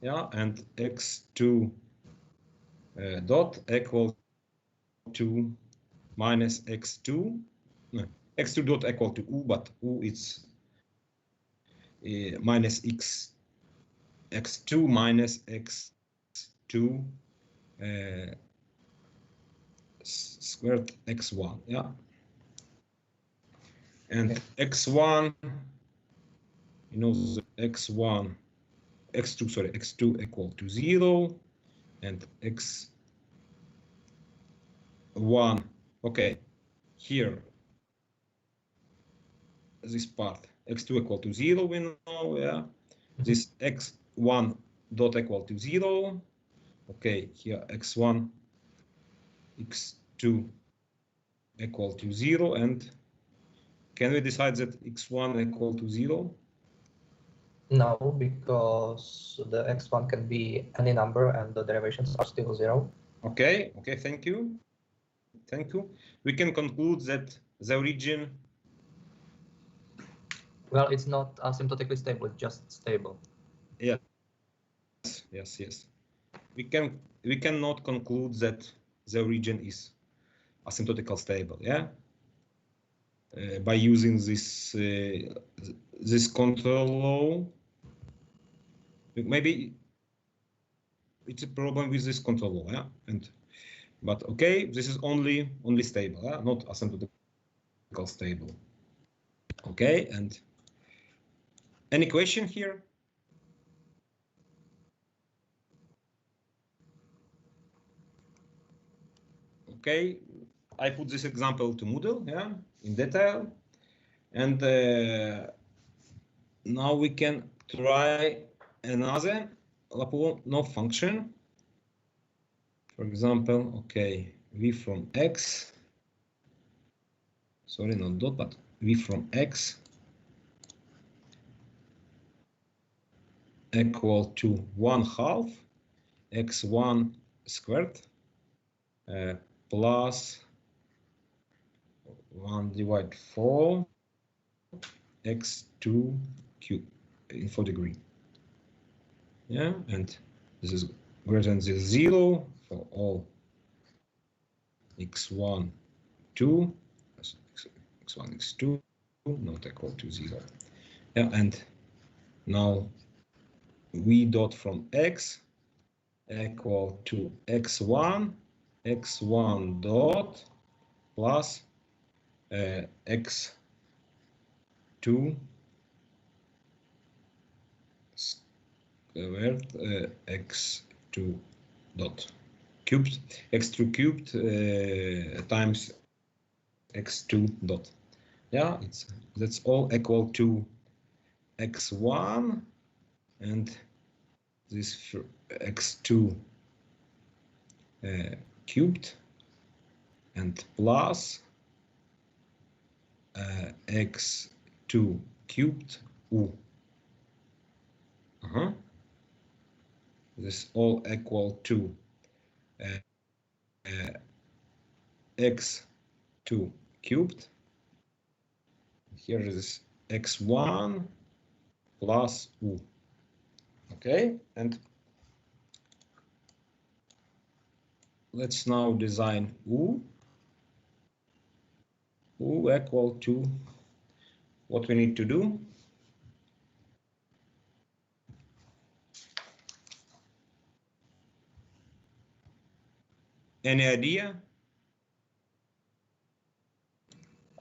Yeah, and x2 dot equal to minus x2. No, x2 dot equal to u, but u is minus x2 minus x2 squared x1. Yeah, and Okay. x1, you know, the x1 x2 sorry x2 equal to 0 and x1. Okay, here this part x2 equal to 0 we know. Yeah, this x1 dot equal to 0. Okay, here x1 x2 equal to 0, and can we decide that x1 equal to 0? No, because the x1 can be any number and the derivations are still 0. Okay, okay, thank you. Thank you. We can conclude that the origin. Well, it's not asymptotically stable, it's just stable. Yes, yes, yes. We cannot conclude that the origin is asymptotically stable, yeah? By using this control law. Maybe it's a problem with this control law, yeah? But okay, this is only stable, yeah? Not asymptotically stable. Okay, and any question here? Okay, I put this example to Moodle, yeah, in detail, and now we can try another Lyapunov function. For example, okay, v from x. Sorry, not dot, but v from x equal to 1/2 x1 squared plus 1 divided 4 x2 cubed in 4 degree. Yeah, and this is greater than 0 for all x1, 2, x1, x2 not equal to 0. Yeah, and now v dot from x equal to x1 dot plus x2 squared x2 dot cubed x2 cubed times x2 dot. Yeah, that's all equal to x1 and this x2 cubed and plus x2 cubed u. This all equal to x2 cubed. Here is x1 plus u. Okay, and let's now design u. U equal to what we need to do. Any idea?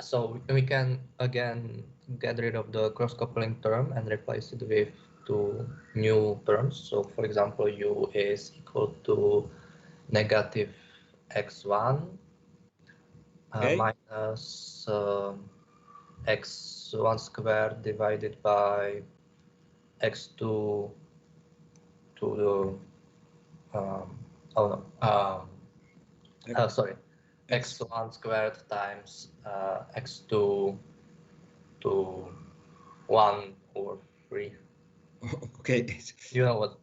So we can again get rid of the cross-coupling term and replace it with two new terms. So for example, u is equal to negative x1 Okay. minus x1 squared divided by x2 to the sorry, x1 squared times x2 to 1 or 3. Okay. You know what?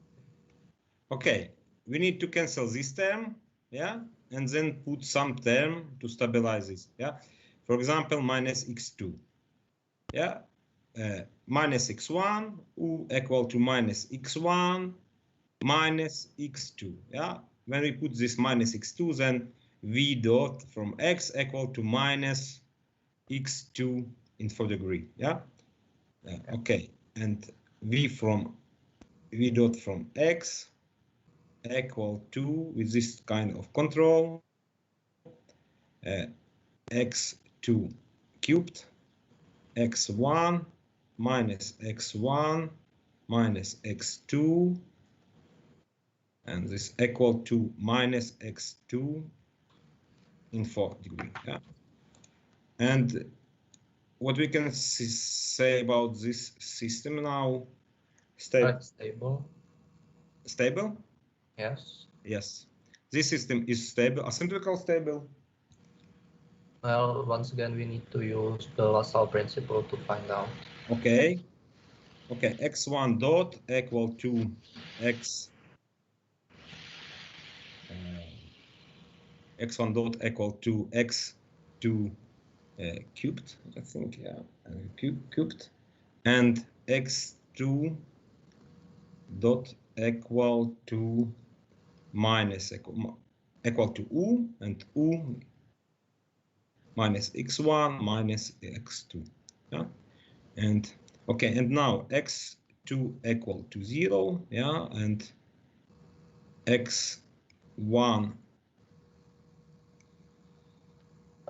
Okay, we need to cancel this term, yeah, and then put some term to stabilize this, yeah. For example, minus x2, yeah, minus x1 u equal to minus x1 minus x2, yeah. When we put this minus x2, then v dot from x equal to minus x2 in 4 degree, yeah. Okay, and v dot from x equal to, with this kind of control, x2 cubed x1 minus x1 minus x2, and this equal to minus x2 in 4 degree. Yeah. And what we can say about this system now? Stable. Stable? Yes. Yes. This system is stable, asymmetrical stable. Well, once again, we need to use the LaSalle principle to find out. Okay. Okay, x1 dot equal to x x1 dot equal to x2 cubed, I think, yeah, cubed, and x2 dot equal to minus equal to u, and u minus x1 minus x2, yeah, and okay, and now x2 equal to 0, yeah, and x1.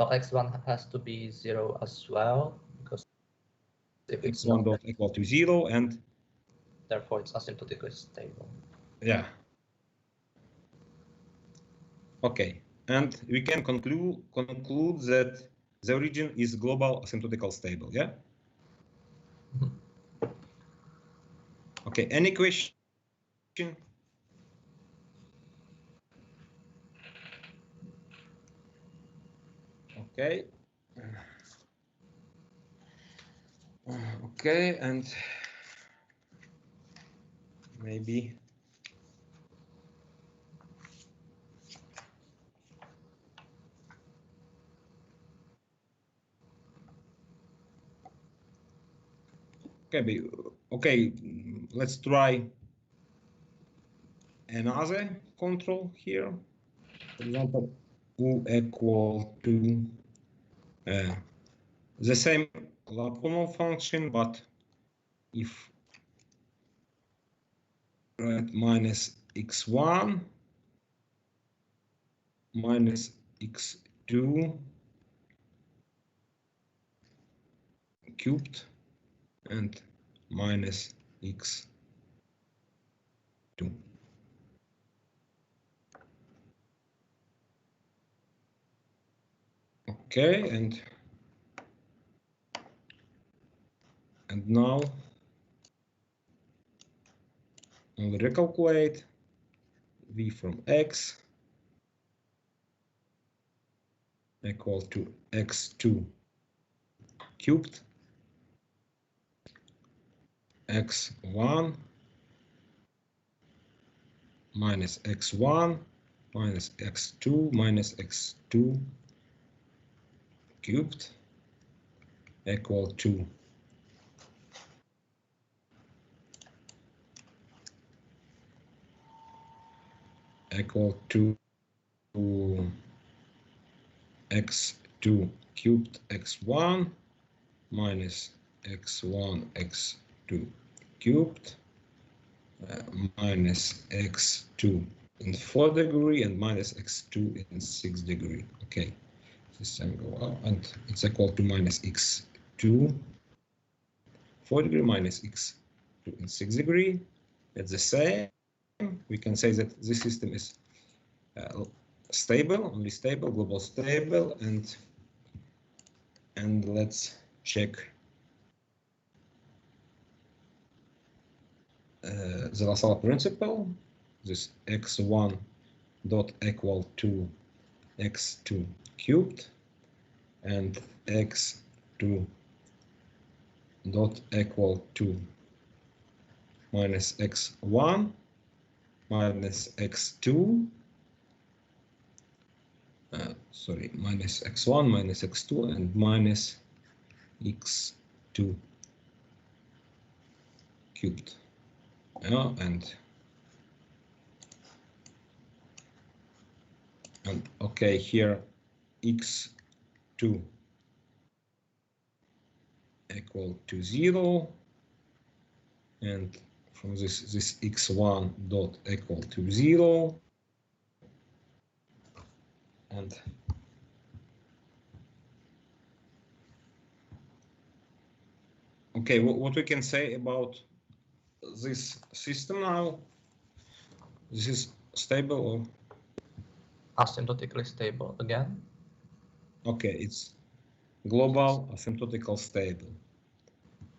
Oh, x1 has to be 0 as well, because if it's x1 not, dot equal to 0, and therefore it's asymptotically stable. yeah. Okay, and we can conclude that the origin is global asymptotical stable, yeah? Okay, any question? Okay. Okay, and maybe okay, let's try another control here. For example, u equal to the same Laplace function, but if minus x1 minus x2 cubed and minus x2. Okay, and now we'll recalculate v from x equal to x2 cubed, x1 minus x1 minus x2 minus x2 cubed equal to x2 cubed x1 minus x1 x2 cubed minus x2 in 4th degree and minus x2 in 6th degree. Okay, this time go up, and it's equal to minus x2 4th degree minus x2 in 6th degree. It's the same. We can say that this system is stable, only stable, global stable, and let's check the LaSalle principle. This x1 dot equal to x2 cubed and x2 dot equal to minus x1 minus x2 sorry, minus x1 minus x2 and minus x2 cubed, yeah, and okay, here x2 equal to 0, and from this x1 dot equal to 0, and okay, what we can say about this system now? This is stable or Asymptotically stable again? Okay, it's global asymptotical stable,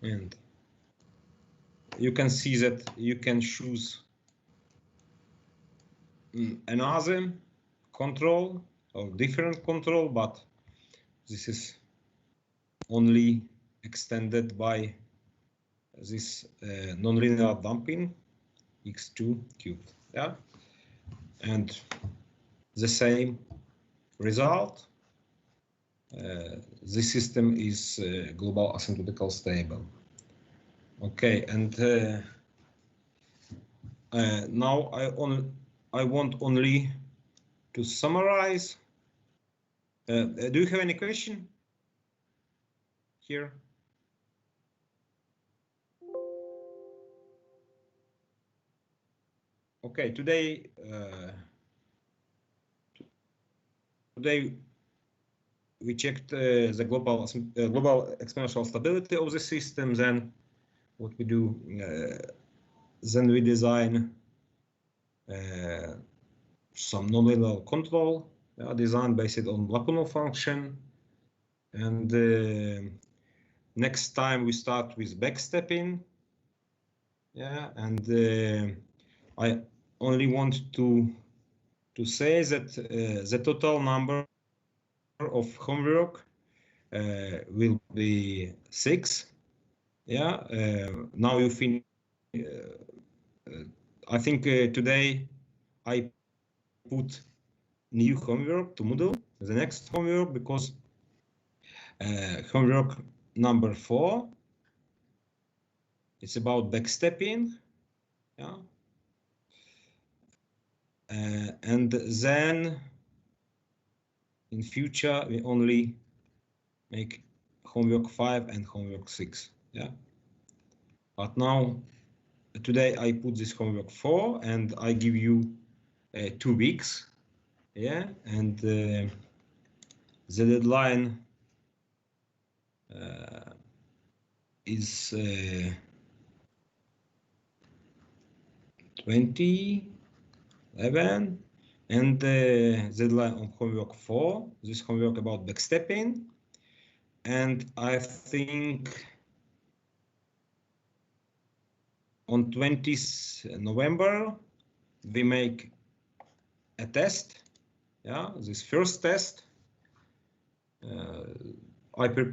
and you can see that you can choose another control or different control, but this is only extended by this nonlinear damping x2 cubed. Yeah, and the same result. This system is global asymptotical stable. Okay, and now I want only to summarize. Do you have any question here? Okay, today we checked the global exponential stability of the system. Then what we do? Then we design some nominal control design based on Lyapunov function. And next time we start with backstepping. Yeah, and I only want to say that the total number of homework will be 6. Yeah, now you finish. I think today I put new homework to Moodle, the next homework, because homework number 4, it's about backstepping. Yeah. And then in future we only make homework 5 and homework 6. Yeah. But now today I put this homework 4 and I give you 2 weeks. Yeah, and the deadline is 2011, and the deadline on homework 4, this homework about backstepping. And I think on 20th November we make a test. Yeah, this first test. I think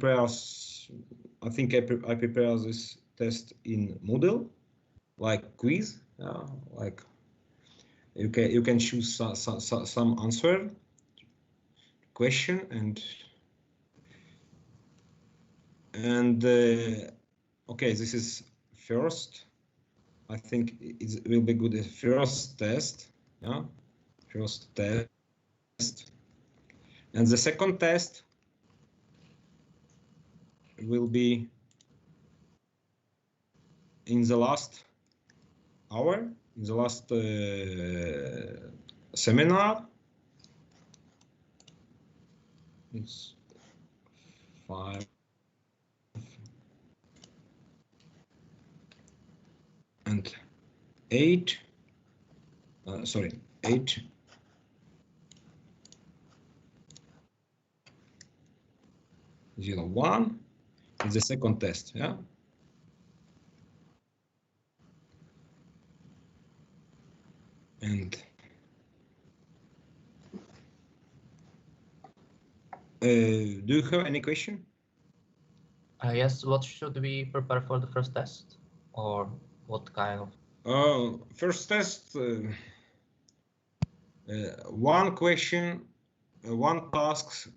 I prepare this test in Moodle, like quiz. Like you can choose some answer question, and okay, this is first. I think it will be good. First test. Yeah, first test. And the second test will be in the last hour, in the last seminar. It's 5 and 8. Sorry, 8. Zero 1 is the second test. Yeah. And do you have any question? Yes. What should we prepare for the first test, or what kind of? First test. One question, one task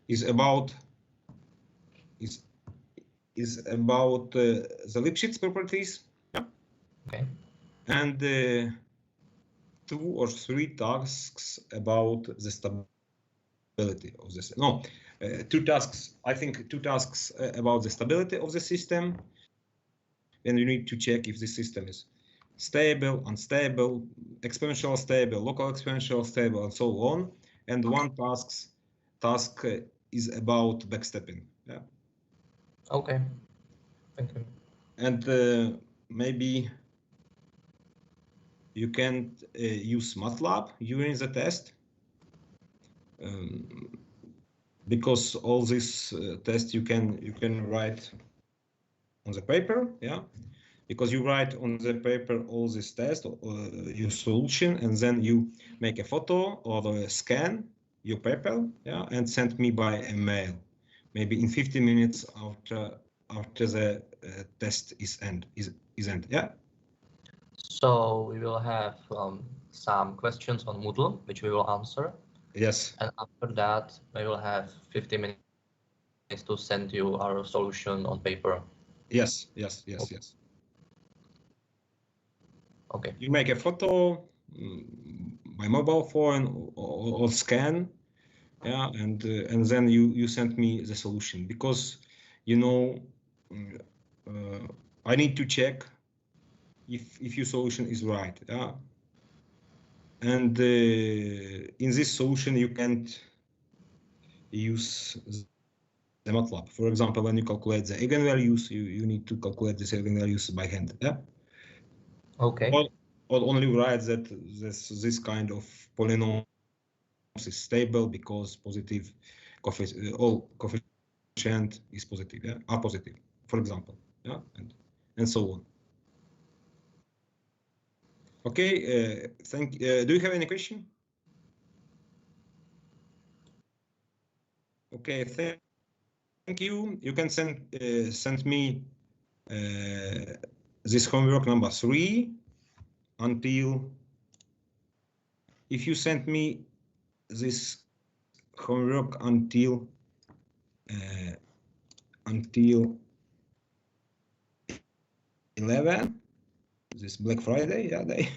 is about the Lipschitz properties. Yeah. Okay. And 2 or 3 tasks about the stability of this. No, 2 tasks. I think 2 tasks about the stability of the system. And you need to check if the system is stable, unstable, exponential stable, local exponential stable, and so on. And one task is about backstepping. Yeah. Okay. Thank you. And maybe you can use MATLAB during the test, because all this test you can write on the paper. Yeah. Because you write on the paper all this test, your solution, and then you make a photo or scan your paper, yeah, and send me by email, maybe in 15 minutes after after the test is end. Yeah. So we will have some questions on Moodle, which we will answer. Yes. And after that, we will have 50 minutes to send you our solution on paper. Yes. Okay. You make a photo by mobile phone or scan, yeah, and then you send me the solution, because you know I need to check if your solution is right, yeah. And in this solution you can't use the MATLAB. For example, when you calculate the eigenvalues, you need to calculate these eigenvalues by hand, yeah. Okay. Or only write that this kind of polynomial is stable because positive all coefficient is positive, yeah, are positive, for example, yeah, and so on. Okay, do you have any question? Okay, thank you. You can send me this homework number 3 until, if you send me this homework until 11, this Black Friday, yeah, day.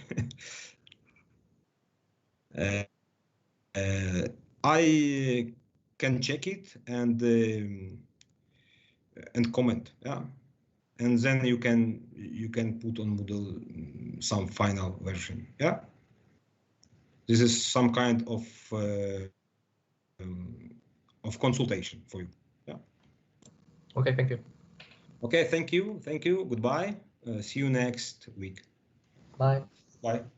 I can check it and comment, yeah, and then you can put on Moodle some final version, yeah. This is some kind of consultation for you, yeah. Okay, thank you. Okay, thank you, goodbye. See you next week. Bye. Bye.